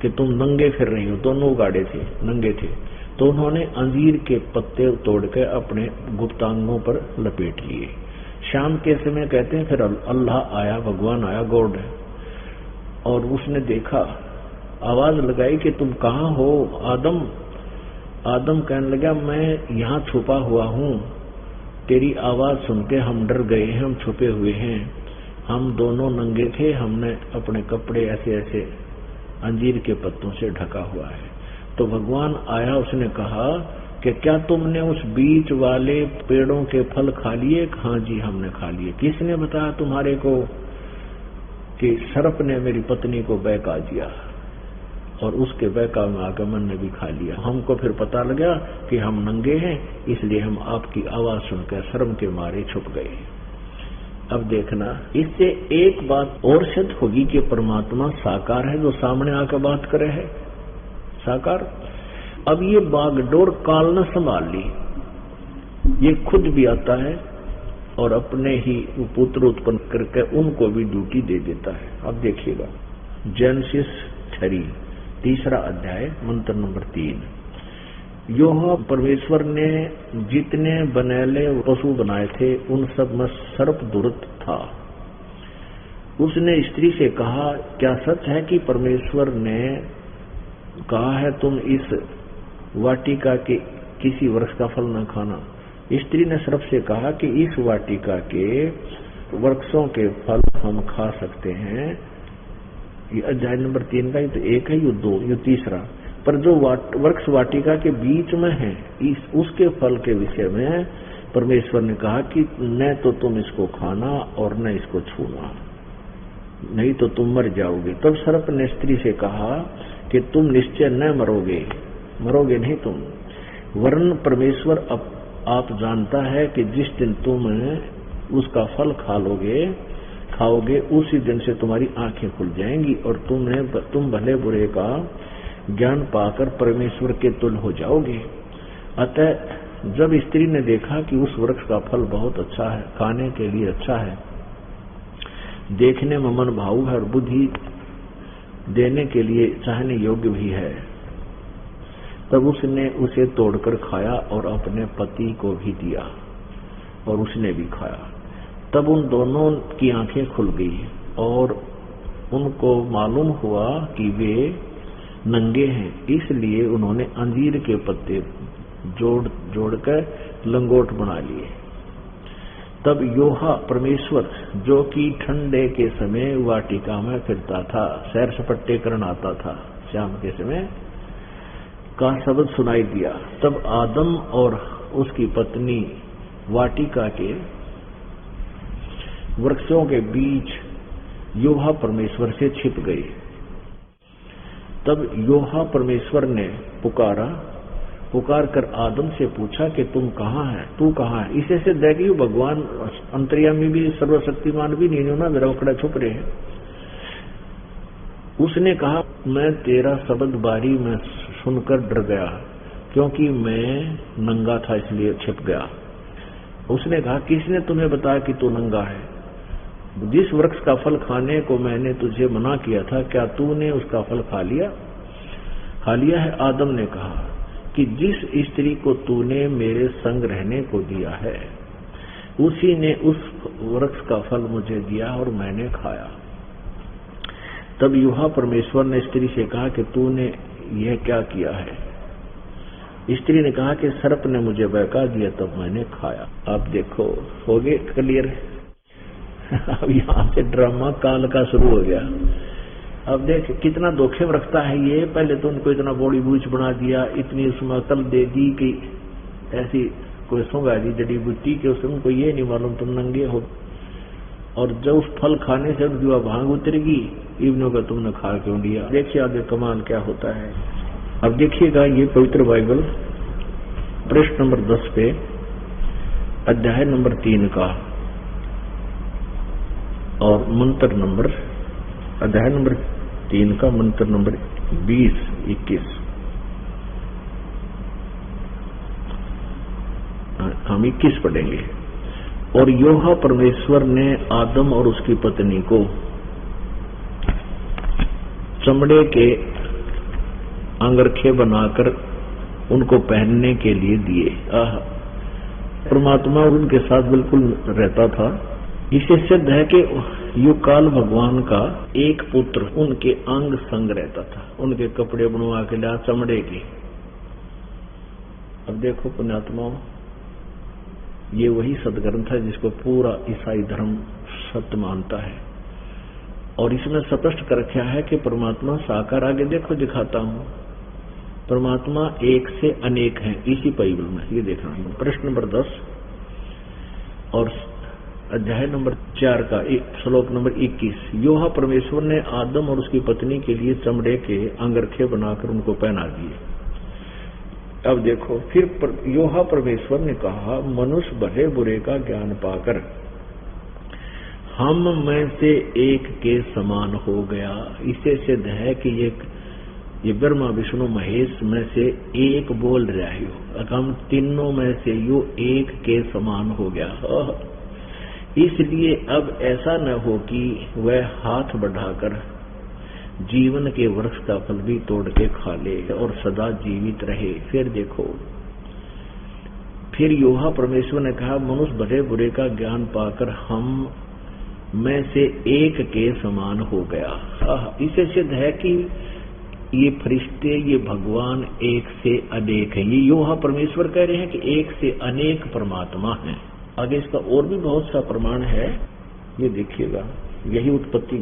कि तुम नंगे फिर रही हो। दोनों गाड़े थे, नंगे थे। तो उन्होंने अंजीर के पत्ते तोड़ के अपने गुप्तांगों पर लपेट लिए। शाम के समय कहते हैं फिर अल्लाह आया, भगवान आया गॉड, और उसने देखा, आवाज लगाई कि तुम कहाँ हो आदम। आदम कहने लगा मैं यहाँ छुपा हुआ हूँ, तेरी आवाज सुन के हम डर गए हैं, हम छुपे हुए हैं। हम दोनों नंगे थे, हमने अपने कपड़े ऐसे ऐसे अंजीर के पत्तों से ढका हुआ है। तो भगवान आया, उसने कहा कि क्या तुमने उस बीच वाले पेड़ों के फल खा लिए। हाँ जी हमने खा लिए। किसने बताया तुम्हारे को कि सर्प ने मेरी पत्नी को बहका दिया और उसके बहका में आकर मैंने भी खा लिया। हमको फिर पता लगा कि हम नंगे हैं, इसलिए हम आपकी आवाज सुनकर शर्म के मारे छुप गए। अब देखना, इससे एक बात और सिद्ध होगी कि परमात्मा साकार है, जो सामने आकर बात करे है साकार। अब ये बागडोर काल ने संभाल ली, ये खुद भी आता है और अपने ही पुत्र उत्पन्न करके उनको भी ड्यूटी दे देता है। अब देखिएगा जेनेसिस 3 अध्याय मंत्र नंबर 3। योह परमेश्वर ने जितने बनेले पशु बनाए थे उन सब में सर्प दुष्ट था। उसने स्त्री से कहा क्या सच है कि परमेश्वर ने कहा है तुम इस वाटिका के किसी वृक्ष का फल न खाना। स्त्री ने सर्प से कहा कि इस वाटिका के वृक्षों के फल हम खा सकते हैं। ये अध्याय नंबर 3 का, ये तो एक है, ये 2, ये तीसरा। पर जो वृक्ष वाटिका के बीच में है, उसके फल के विषय में परमेश्वर ने कहा कि न तो तुम इसको खाना और न इसको छूना, नहीं तो तुम मर जाओगे। तब सर्प ने स्त्री से कहा कि तुम निश्चय न मरोगे, मरोगे नहीं तुम, वरन परमेश्वर आप जानता है कि जिस दिन तुम उसका फल खाओगे उसी दिन से तुम्हारी आंखें खुल जाएंगी और तुम भले बुरे का ज्ञान पाकर परमेश्वर के तुल्य हो जाओगे। अतः जब स्त्री ने देखा कि उस वृक्ष का फल बहुत अच्छा है, खाने के लिए अच्छा है, देखने में मन भावु है और बुद्धि देने के लिए चाहने योग्य भी है, तब उसने उसे तोड़कर खाया और अपने पति को भी दिया और उसने भी खाया। तब उन दोनों की आंखें खुल गई और उनको मालूम हुआ कि वे नंगे हैं, इसलिए उन्होंने अंजीर के पत्ते जोड़कर लंगोट बना लिए। तब योहा परमेश्वर, जो कि ठंडे के समय वाटिका में फिरता था, सैर सपट्टे करन आता था शाम के समय, का शब्द सुनाई दिया। तब आदम और उसकी पत्नी वाटिका के वृक्षों के बीच योहा परमेश्वर से छिप गई। तब योहा परमेश्वर ने पुकार कर आदम से पूछा कि तुम कहाँ है, तू कहाँ है। इसे से देखिए भगवान अंतर्यामी भी सर्वशक्तिमान भी नहीं ना, मेरा वकड़ा छुप रहे हैं। उसने कहा, मैं तेरा शब्द बारी में सुनकर डर गया, क्योंकि मैं नंगा था इसलिए छिप गया। उसने कहा, किसने तुम्हें बताया कि तू नंगा है? जिस वृक्ष का फल खाने को मैंने तुझे मना किया था, क्या तूने उसका फल खा लिया? खा लिया है। आदम ने कहा कि जिस स्त्री को तूने मेरे संग रहने को दिया है, उसी ने उस वृक्ष का फल मुझे दिया और मैंने खाया। तब योहा परमेश्वर ने स्त्री से कहा कि तूने यह क्या किया है? स्त्री ने कहा कि सर्प ने मुझे बहका दिया, तब मैंने खाया। अब देखो, हो गए क्लियर। अब यहाँ से ड्रामा काल का शुरू हो गया। अब देख कितना धोखे रखता है ये। पहले तो उनको इतना बॉडी बूझ बना दिया, इतनी उसमें अकल दे दी कि ऐसी कोई सोंगा दी जड़ी बूटी के, उसमें उनको ये नहीं मालूम तुम नंगे हो। और जब उस फल खाने से उनकी वह भांग उतरेगी, इब्नों का तुमने खा क्यों लिया। देखिए आगे कमाल क्या होता है। अब देखिएगा ये पवित्र बाइबल पृष्ठ नंबर 10 पे अध्याय नंबर 3 का और मंत्र नंबर, अध्याय नंबर 3 का मंत्र नंबर 20-21 हम 21 पढ़ेंगे। और योहा परमेश्वर ने आदम और उसकी पत्नी को चमड़े के अंगरखे बनाकर उनको पहनने के लिए दिए। परमात्मा उनके साथ बिल्कुल रहता था। इससे सिद्ध है कि युगकाल भगवान का एक पुत्र उनके अंग संग रहता था, उनके कपड़े बनवा के लिया चमड़े के। अब देखो पुण्यात्माओं, ये वही सदग्रंथ है जिसको पूरा ईसाई धर्म सत्य मानता है। और इसमें स्पष्ट कर रखा है कि परमात्मा साकार, आगे देखो दिखाता हूं, परमात्मा एक से अनेक है इसी बाइबल में। ये देखना है प्रश्न नंबर 10 और अध्याय नंबर 4 का श्लोक नंबर 21। योहा परमेश्वर ने आदम और उसकी पत्नी के लिए चमड़े के अंगरखे बनाकर उनको पहना दिए। अब देखो, फिर योहा परमेश्वर ने कहा, मनुष्य भले बुरे का ज्ञान पाकर हम में से एक के समान हो गया। इससे सिद्ध है कि ये ब्रह्मा विष्णु महेश में से एक बोल रहा है, हम तीनों में से यो एक के समान हो गया। इसलिए अब ऐसा न हो कि वह हाथ बढ़ाकर जीवन के वृक्ष का फल भी तोड़ के खा ले और सदा जीवित रहे। फिर देखो, फिर योहा परमेश्वर ने कहा, मनुष्य भले बुरे का ज्ञान पाकर हम में से एक के समान हो गया। इससे सिद्ध है कि ये फरिश्ते, ये भगवान एक से अनेक है। ये योहा परमेश्वर कह रहे हैं कि एक से अनेक परमात्मा है। आगे इसका और भी बहुत सा प्रमाण है, ये देखिएगा। यही उत्पत्ति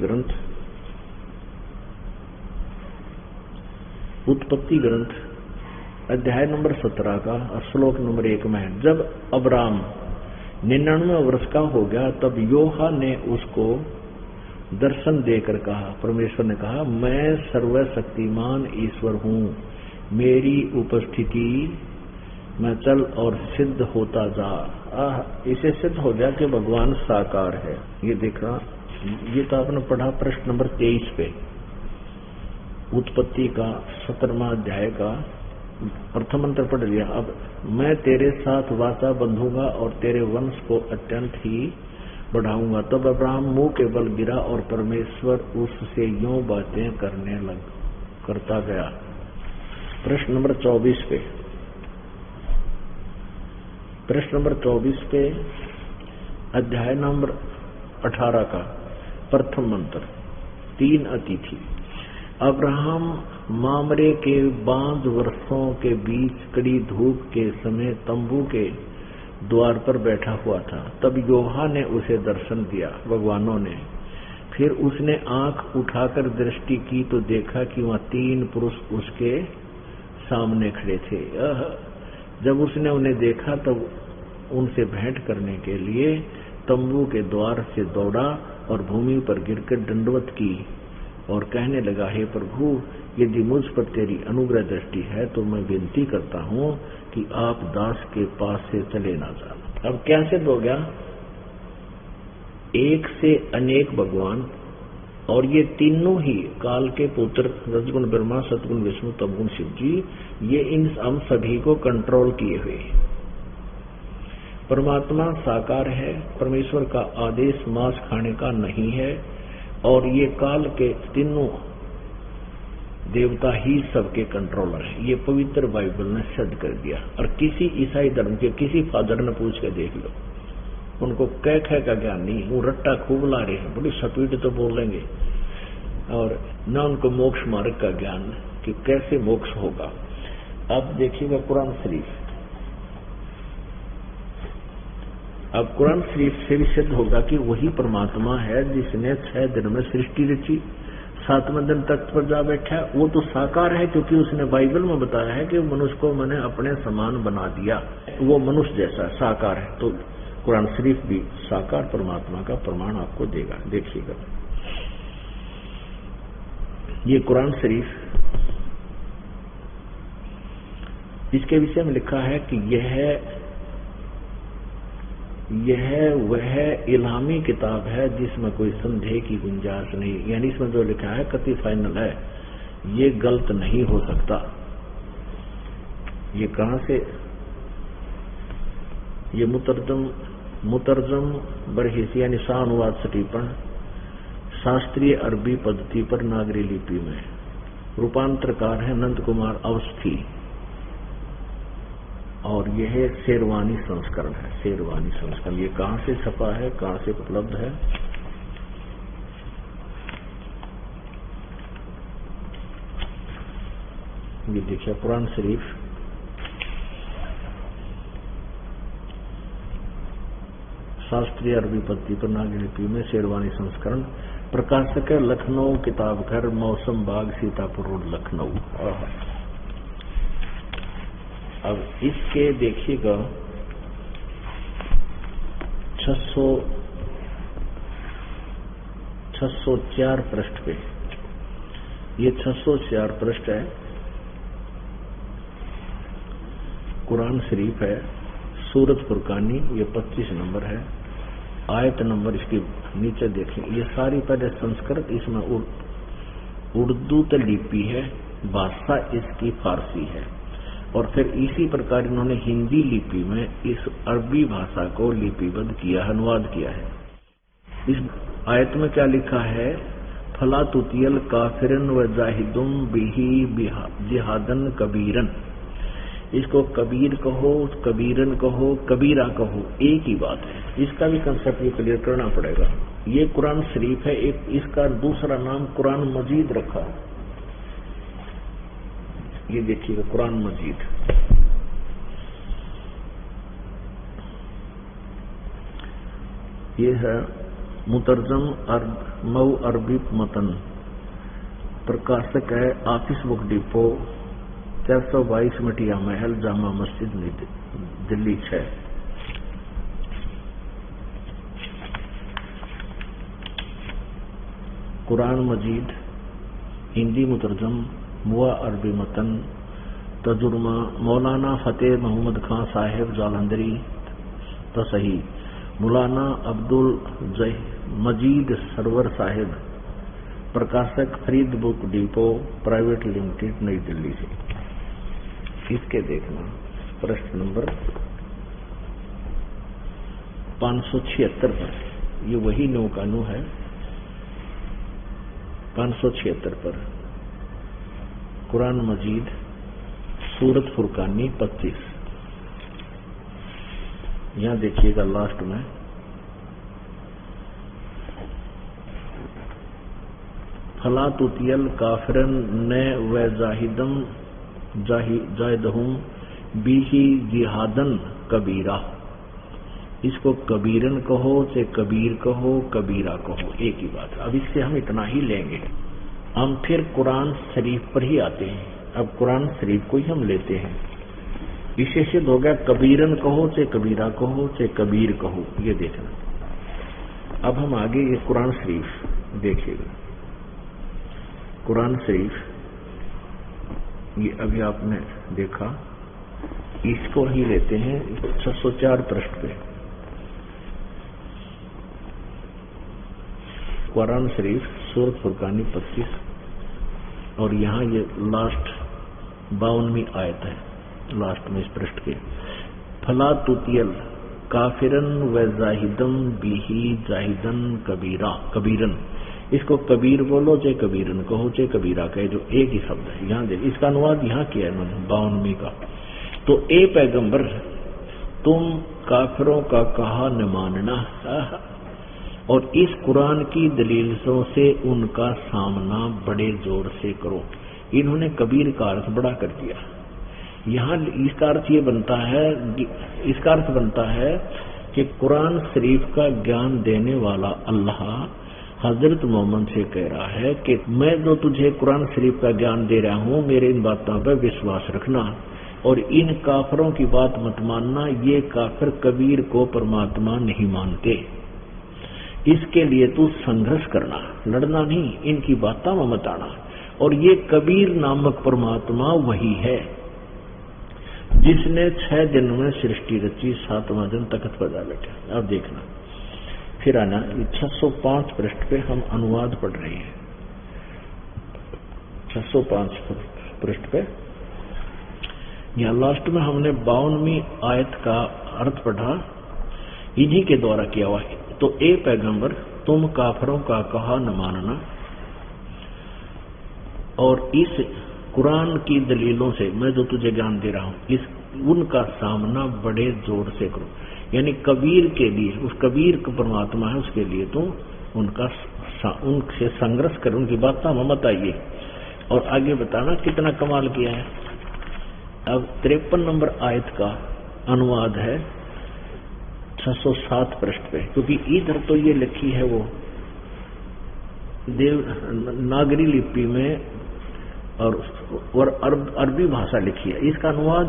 ग्रंथ अध्याय नंबर 17 का और श्लोक नंबर 1 में है। जब अब्राम 99 वर्ष का हो गया, तब योहा ने उसको दर्शन देकर कहा, परमेश्वर ने कहा, मैं सर्वशक्तिमान ईश्वर हूँ, मेरी उपस्थिति में चल और सिद्ध होता जा। इसे सिद्ध हो गया कि भगवान साकार है। ये देखना, ये तो आपने पढ़ा प्रश्न नंबर 23 पे, उत्पत्ति का 17वां अध्याय का प्रथम मंत्र पढ़ लिया। अब मैं तेरे साथ वाचा बंधूंगा और तेरे वंश को अत्यंत ही बढ़ाऊंगा। तब अब्राहम मुंह के बल गिरा और परमेश्वर उससे यूं बातें करता गया। प्रश्न नंबर 24 पे, प्रश्न नंबर 24 पे अध्याय नंबर 18 का प्रथम मंत्र। 3 अतिथि। अब्राहम मामरे के बांध वर्षों के बीच कड़ी धूप के समय तंबू के द्वार पर बैठा हुआ था। तब योहा ने उसे दर्शन दिया, भगवानों ने। फिर उसने आंख उठाकर दृष्टि की तो देखा कि वहां 3 पुरुष उसके सामने खड़े थे। जब उसने उन्हें देखा तब उनसे भेंट करने के लिए तंबू के द्वार से दौड़ा और भूमि पर गिरकर दंडवत की और कहने लगा, हे प्रभु, यदि मुझ पर तेरी अनुग्रह दृष्टि है तो मैं विनती करता हूं कि आप दास के पास से चले ना जाना। अब क्या सिद्ध हो गया? एक से अनेक भगवान, और ये तीनों ही काल के पुत्र, रजगुण ब्रह्मा, सतगुण विष्णु, तमगुण शिव जी, ये इन हम सभी को कंट्रोल किए हुए। परमात्मा साकार है, परमेश्वर का आदेश मांस खाने का नहीं है, और ये काल के तीनों देवता ही सबके कंट्रोलर है। ये पवित्र बाइबल ने सिद्ध कर दिया। और किसी ईसाई धर्म के किसी फादर ने पूछ के देख लो, उनको कह का ज्ञान नहीं, वो रट्टा खूब ला रहे हैं, बड़ी स्पीड तो बोलेंगे, और न उनको मोक्ष मार्ग का ज्ञान कि कैसे मोक्ष होगा। अब देखिएगा कुरान शरीफ। अब कुरान शरीफ से भी सिद्ध होगा कि वही परमात्मा है जिसने 6 दिन में सृष्टि रची, 7वें दिन तख्त पर जा बैठा। वो तो साकार है, क्योंकि उसने बाइबल में बताया है कि मनुष्य को मैंने अपने समान बना दिया, वो मनुष्य जैसा साकार है। तो कुरान शरीफ भी साकार परमात्मा का प्रमाण आपको देगा। देखिएगा, ये कुरान शरीफ, इसके विषय में लिखा है कि यह वह इल्हामी किताब है जिसमें कोई संदेह की गुंजाइश नहीं। यानी इसमें जो लिखा है कति फाइनल है, ये गलत नहीं हो सकता। ये कहां से? ये मुतरजम बरहिसी यानी अनुवाद सटीपन शास्त्रीय अरबी पद्धति पर नागरी लिपि में। रूपांतरकार है नंद कुमार अवस्थी, और यह शेरवानी संस्करण है। शेरवानी संस्करण ये कहां से छपा है, कहां से उपलब्ध है? ये देखिए, कुरान शरीफ शास्त्रीय अरबी पद्धति पर नागरी लिपि में शेरवानी संस्करण। प्रकाशक है लखनऊ किताब घर, मौसम बाग, सीतापुर रोड, लखनऊ। अब इसके देखिएगा 604 पृष्ठ पे, ये 604 पृष्ठ है, कुरान शरीफ है, सूरत फुरकानी, ये 25 नंबर है, आयत नंबर इसके नीचे देखें। ये सारी पहले संस्कृत, इसमें उर्दू तो लिपि है, भाषा इसकी फारसी है, और फिर इसी प्रकार इन्होंने हिंदी लिपि में इस अरबी भाषा को लिपिबद्ध किया, अनुवाद किया है। इस आयत में क्या लिखा है? फला तुतियल काफिरन व जाहिदुम बिही जिहादन कबीरन। इसको कबीर कहो, कबीरन कहो, कबीरा कहो, एक ही बात है। इसका भी कंसेप्ट भी क्लियर करना पड़ेगा। ये कुरान शरीफ है, एक इसका दूसरा नाम कुरान मजीद रखा है। ये देखिएगा कुरान मजीद, ये है मुतरजम मऊ अरबी मतन। प्रकाशक है ऑफिस बुक डिपो, 422 मटिया महल, जामा मस्जिद, दिल्ली 6। कुरान मजीद हिंदी मुतरजम, मुआ अरबी मतन, तजुर्मा मौलाना फतेह मोहम्मद खान साहेब जालंधरी तसही, मौलाना अब्दुल मजीद सरवर साहिब। प्रकाशक Farid book depot private limited, नई दिल्ली से। इसके देखना प्रश्न नंबर 576 पर, ये वही नौ कानू है, 576 पर कुरान मजीद सूरत फुरकानी 25। यहां देखिएगा लास्ट में, फला तुतियल काफिरन न व जाहिदम जाहिदहुम बीही जिहादन कबीरा। इसको कबीरन कहो चाहे कबीर कहो कबीरा कहो, एक ही बात है। अब इससे हम इतना ही लेंगे। हम फिर कुरान शरीफ पर ही आते हैं। अब कुरान शरीफ को ही हम लेते हैं। विशेषित हो गया कबीरन कहो चाहे कबीरा कहो चाहे कबीर कहो, ये देखना। अब हम आगे ये कुरान शरीफ देखिएगा। कुरान शरीफ ये अभी आपने देखा, इसको ही लेते हैं 604 पृष्ठ पे। कुरान शरीफ सूरत फुरकानी 25 और यहाँ ये लास्ट 52वीं आयत है, लास्ट में इस पृष्ठ के। फला तुतियल काफिरन व जाहिदम बिही जाहिदन कबीरा कबीरन। इसको कबीर बोलो चाहे कबीरन कहो चाहे कबीरा कहे, जो एक ही शब्द है। यहाँ देख, इसका अनुवाद यहाँ किया है मैंने 52वीं का। तो ए पैगंबर तुम काफिरों का कहा न मानना, और इस कुरान की दलीलों से उनका सामना बड़े जोर से करो। इन्होंने कबीर का अर्थ बड़ा कर दिया। यहाँ इसका अर्थ ये बनता है, इसका अर्थ बनता है कि कुरान शरीफ का ज्ञान देने वाला अल्लाह हजरत मोहम्मद से कह रहा है कि मैं जो तुझे कुरान शरीफ का ज्ञान दे रहा हूँ, मेरे इन बातों पर विश्वास रखना और इन काफिरों की बात मत मानना। ये काफिर कबीर को परमात्मा नहीं मानते, इसके लिए तू संघर्ष करना, लड़ना नहीं, इनकी बातों में मत आना। और ये कबीर नामक परमात्मा वही है जिसने 6 दिन में सृष्टि रची, 7वां दिन तख्त पर जा बैठा। अब देखना फिर आना 605 पृष्ठ पे हम अनुवाद पढ़ रहे हैं। 605 पृष्ठ पे यहाँ लास्ट में हमने 52वीं आयत का अर्थ पढ़ा, इन्हीं के द्वारा किया हुआ है। तो ए पैगंबर तुम काफिरों का कहा न मानना और इस कुरान की दलीलों से मैं जो तुझे ज्ञान दे रहा हूं उनका सामना बड़े जोर से करो। यानी कबीर के लिए, उस कबीर का परमात्मा है, उसके लिए तुम उनसे संघर्ष कर, उनकी बातों में मत आइए। और आगे बताना कितना कमाल किया है। अब 53 नंबर आयत का अनुवाद है 607 पृष्ठ पे, क्योंकि इधर तो ये लिखी है वो देवनागरी लिपि में और अरबी भाषा लिखी है। इसका अनुवाद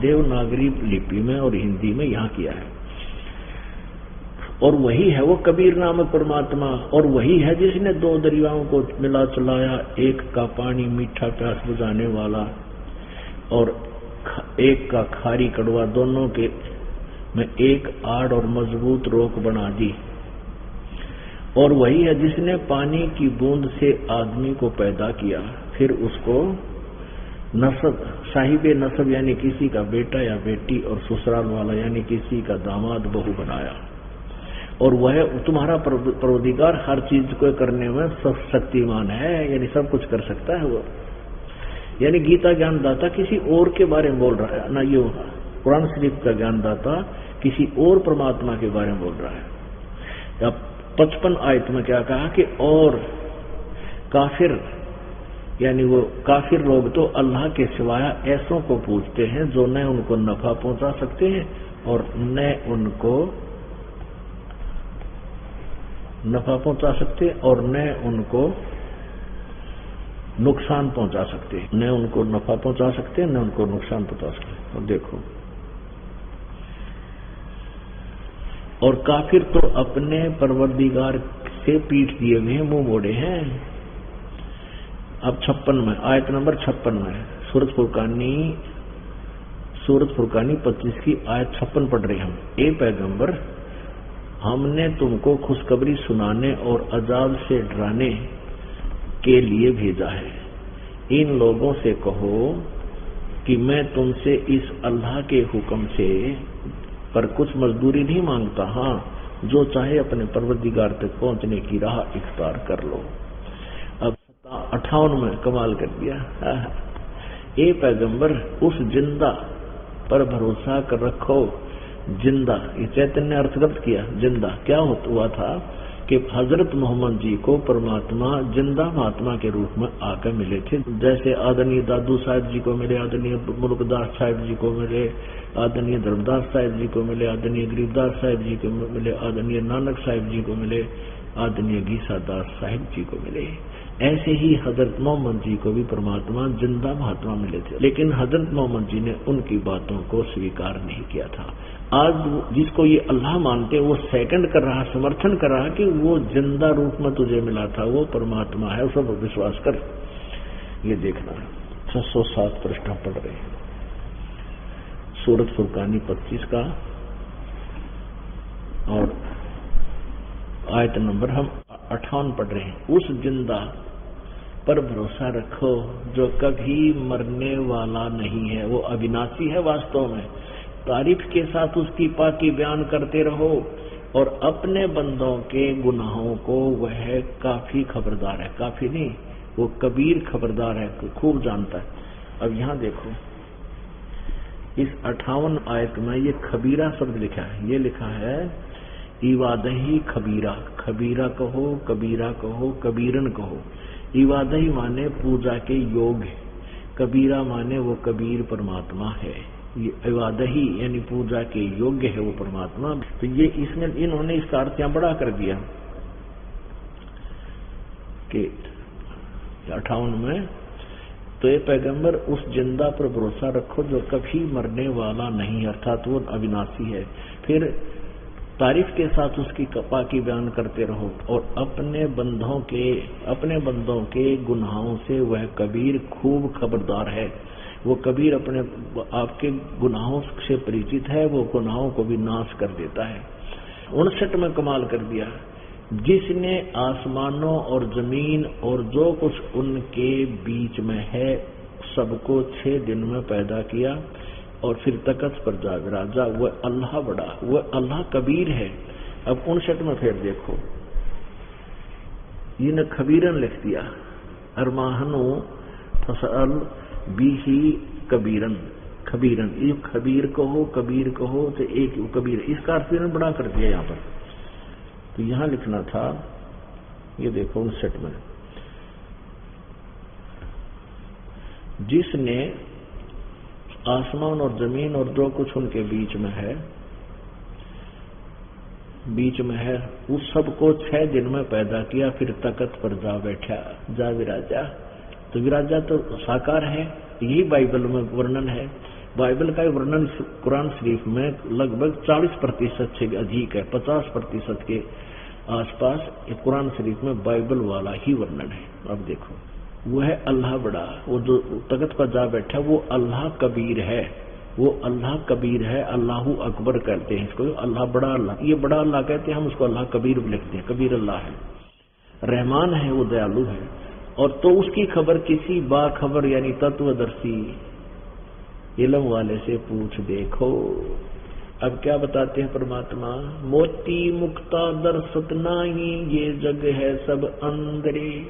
देवनागरी लिपि में और हिंदी में यहाँ किया है। और वही है वो कबीर नामक परमात्मा, और वही है जिसने 2 दरियाओं को मिला चलाया, एक का पानी मीठा प्यास बुझाने वाला और एक का खारी कड़वा, दोनों के में एक आड़ और मजबूत रोक बना दी। और वही है जिसने पानी की बूंद से आदमी को पैदा किया, फिर उसको नसब, साहिब नसब यानी किसी का बेटा या बेटी, और ससुराल वाला यानी किसी का दामाद बहू बनाया। और वह तुम्हारा परवरदिगार हर चीज को करने में सब शक्तिमान है, यानी सब कुछ कर सकता है वो। यानी गीता ज्ञानदाता किसी और के बारे में बोल रहा है ना, ये कुरान शरीफ का ज्ञानदाता किसी और परमात्मा के बारे में बोल रहा है। अब 55 आयत में क्या कहा कि और काफिर, यानी वो काफिर लोग तो अल्लाह के सिवाय ऐसों को पूजते हैं जो न उनको नफा पहुंचा सकते हैं और न उनको नफा पहुंचा सकते और न उनको नुकसान पहुंचा सकते, न उनको नफा पहुंचा सकते न उनको नुकसान पहुंचा सकते। और देखो, और काफिर तो अपने परवरदिगार से पीठ दिए हुए हैं, मुंह मोड़े हैं। अब 56 में, आयत नंबर 56 में सूरत फुरकानी 25 की आयत 56 पढ़ रहे हम। ए पैगंबर, हमने तुमको खुशखबरी सुनाने और अजाब से डराने के लिए भेजा है। इन लोगों से कहो कि मैं तुमसे इस अल्लाह के हुक्म से पर कुछ मजदूरी नहीं मांगता, हाँ जो चाहे अपने परवरदिगार तक पहुंचने की राह इख्तियार कर लो। अब 58 में कमाल कर दिया। ए पैगंबर, उस जिंदा पर भरोसा कर रखो। जिंदा, ये चैतन्य अर्थगत किया। जिंदा क्या हुआ था कि हजरत मोहम्मद जी को परमात्मा जिंदा महात्मा के रूप में आकर मिले थे। जैसे आदरणीय दादू साहब जी को मिले, आदरणीय मुल्कदास साहब जी को मिले, आदरणीय धर्मदास साहब जी को मिले, आदरणीय गरीबदास साहब जी को मिले, आदरणीय नानक साहब जी को मिले, आदरणीय गीसादास साहब जी को मिले, ऐसे ही हजरत मोहम्मद जी को भी परमात्मा जिंदा महात्मा मिले थे। लेकिन हजरत मोहम्मद जी ने उनकी बातों को स्वीकार नहीं किया था। आज जिसको ये अल्लाह मानते वो सेकंड कर रहा, समर्थन कर रहा कि वो जिंदा रूप में तुझे मिला था, वो परमात्मा है, उस पर विश्वास कर। ये देखना 607 पृष्ठ पढ़ रहे हैं, सूरत फुरकानी 25 का, और आयत नंबर हम 58 पढ़ रहे हैं। उस जिंदा पर भरोसा रखो जो कभी मरने वाला नहीं है, वो अविनाशी है वास्तव में। तारीफ के साथ उसकी पाकी बयान करते रहो और अपने बंदों के गुनाहों को वह काफी खबरदार है, काफी नहीं, वो कबीर खबरदार है, खूब जानता है। अब यहां देखो इस 58 आयत में ये खबीरा शब्द लिखा है, ये लिखा है इवादही खबीरा। खबीरा कहो, कबीरा कहो, कबीरन कहो। इवादही माने पूजा के योग्य, कबीरा माने वो कबीर परमात्मा है। ये इवादही यानी पूजा के योग्य है वो परमात्मा। तो ये इसमें इन्होंने इसका अर्थ यहां बड़ा कर दिया कि 58 में, तो ये पैगंबर उस जिंदा पर भरोसा रखो जो कभी मरने वाला नहीं, अर्थात वो अविनाशी है। फिर तारीफ के साथ उसकी कपा की बयान करते रहो और अपने बंदों के गुनाहों से वह कबीर खूब खबरदार है। वो कबीर अपने आपके गुनाहों से परिचित है, वो गुनाहों को भी नाश कर देता है। 59 में कमाल कर दिया, जिसने आसमानों और जमीन और जो कुछ उनके बीच में है सबको 6 दिन में पैदा किया और फिर तख्त पर जा विराजा। वह अल्लाह बड़ा, वह अल्लाह कबीर है। अब 59 में फिर देखो, ये खबीरन लिख दिया, अरमाहनो फसल बीही कबीरन, खबीरन, ये खबीर कहो, कबीर कहो, तो एक कबीर, इसका अर्थ बड़ा कर दिया यहाँ पर। तो यहां लिखना था, ये देखो 59 में, जिसने आसमान और जमीन और जो कुछ उनके बीच में है उस सबको 6 दिन में पैदा किया, फिर तख्त पर जा बैठा, जा विराजा। तो विराजा तो साकार है, यही बाइबल में वर्णन है। बाइबल का वर्णन कुरान शरीफ में लगभग 40% से अधिक है, 50% के आसपास कुरान शरीफ में बाइबल वाला ही वर्णन है। अब देखो, वो है अल्लाह बड़ा, वो जो तख्त पर जा बैठा वो अल्लाह कबीर है, वो अल्लाह कबीर है। अल्लाहू अकबर कहते हैं इसको, अल्लाह बड़ा अल्लाह, ये बड़ा अल्लाह कहते हैं, हम उसको अल्लाह कबीर लिखते हैं। कबीर अल्लाह है, रहमान है, वो दयालु है। और तो उसकी खबर किसी बाखबर यानी तत्वदर्शी इल्म वाले से पूछ देखो। अब क्या बताते हैं परमात्मा, मोती मुक्ता दर्शत नाही, ये जग है सब अंदरे,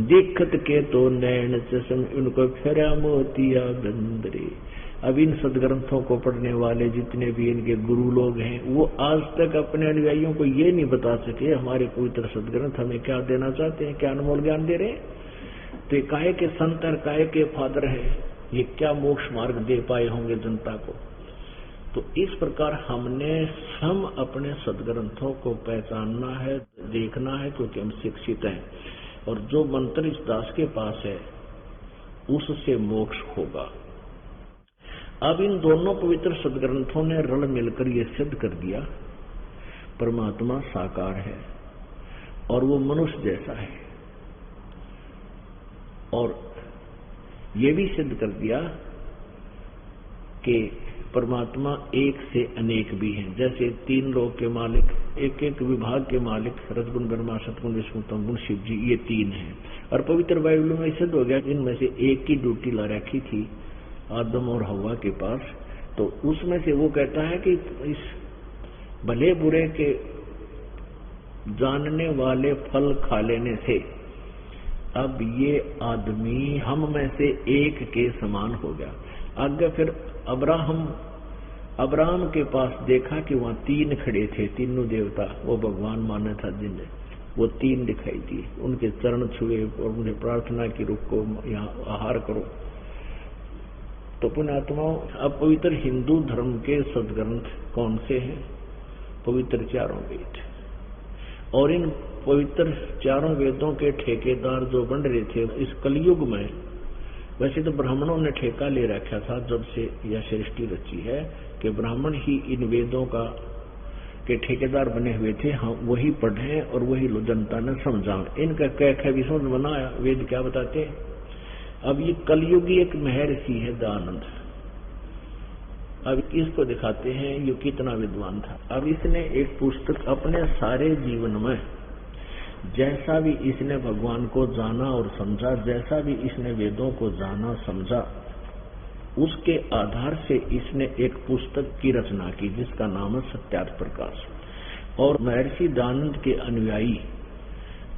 देखत के तो नैन चश्म इनको फेरा मोतिया बंदरे। अब इन सदग्रंथों को पढ़ने वाले जितने भी इनके गुरु लोग हैं, वो आज तक अपने अनुयायियों को ये नहीं बता सके हमारे पवित्र सदग्रंथ हमें क्या देना चाहते हैं, क्या अनमोल ज्ञान दे रहे हैं। तो काहे के संत और काहे के फादर है, ये क्या मोक्ष मार्ग दे पाए होंगे जनता को। तो इस प्रकार हमने अपने सदग्रंथों को पहचानना है, देखना है, क्योंकि हम शिक्षित हैं। और जो मंत्र इस दास के पास है उससे मोक्ष होगा। अब इन दोनों पवित्र सदग्रंथों ने रल मिलकर ये सिद्ध कर दिया परमात्मा साकार है और वो मनुष्य जैसा है, और ये भी सिद्ध कर दिया कि परमात्मा एक से अनेक भी हैं। जैसे 3 लोक के मालिक, एक विभाग के मालिक, रजगुण ब्रह्मा, सतगुण विष्णु, तमगुण शिव जी, ये 3 हैं। और पवित्र बाइबल में सिद्ध हो गया कि इनमें से एक की ड्यूटी ला रखी थी आदम और हवा के पास। तो उसमें से वो कहता है कि इस भले बुरे के जानने वाले फल खा लेने से अब ये आदमी हम में से एक के समान हो गया। आगे फिर अब्राहम के पास देखा कि वहां 3 खड़े थे, तीनों देवता, वो भगवान माना था जिन्हें। वो 3 दिखाई दिए, उनके चरण छुए और उन्हें प्रार्थना की रुक को यहाँ आहार करो। तो पुण्यात्माओं, अब पवित्र हिंदू धर्म के सदग्रंथ कौन से हैं? पवित्र 4 वेद। और इन पवित्र 4 वेदों के ठेकेदार जो बन रहे थे इस कलयुग में, वैसे तो ब्राह्मणों ने ठेका ले रखा था जब से यह सृष्टि रची है कि ब्राह्मण ही इन वेदों के ठेकेदार बने हुए थे। हाँ, वही पढ़े और वही जनता ने समझा। इनका कह भी समझ बनाया वेद क्या बताते। अब ये कलयुगी एक महर्षि है दयानंद, अब इसको दिखाते हैं ये कितना विद्वान था। अब इसने एक पुस्तक अपने सारे जीवन में जैसा भी इसने भगवान को जाना और समझा, जैसा भी इसने वेदों को जाना समझा, उसके आधार से इसने एक पुस्तक की रचना की जिसका नाम है सत्यार्थ प्रकाश। और महर्षि दयानंद के अनुयायी,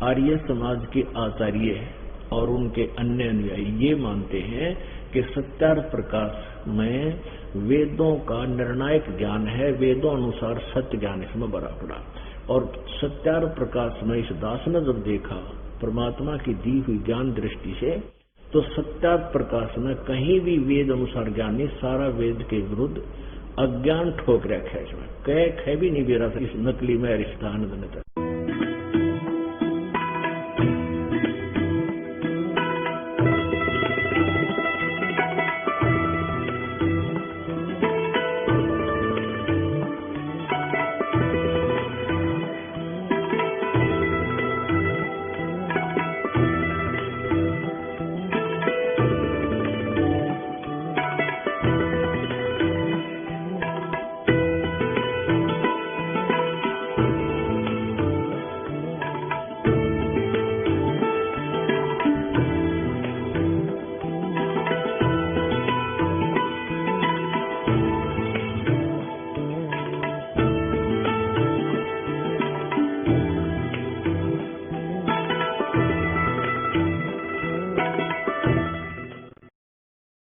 आर्य समाज के आचार्य और उनके अन्य अनुयायी ये मानते हैं कि सत्यार्थ प्रकाश में वेदों का निर्णायक ज्ञान है, वेदों अनुसार सत्य ज्ञान इसमें भरा पड़ा। और सत्यार्थ प्रकाश में इस दास ने जब देखा परमात्मा की दी हुई ज्ञान दृष्टि से, तो सत्यार्थ प्रकाश में कहीं भी वेद अनुसार ज्ञान नहीं, सारा वेद के विरुद्ध अज्ञान ठोक रखा है। इसमें कह भी नहीं दे रहा था इस नकली में अरिष्टानंद ने।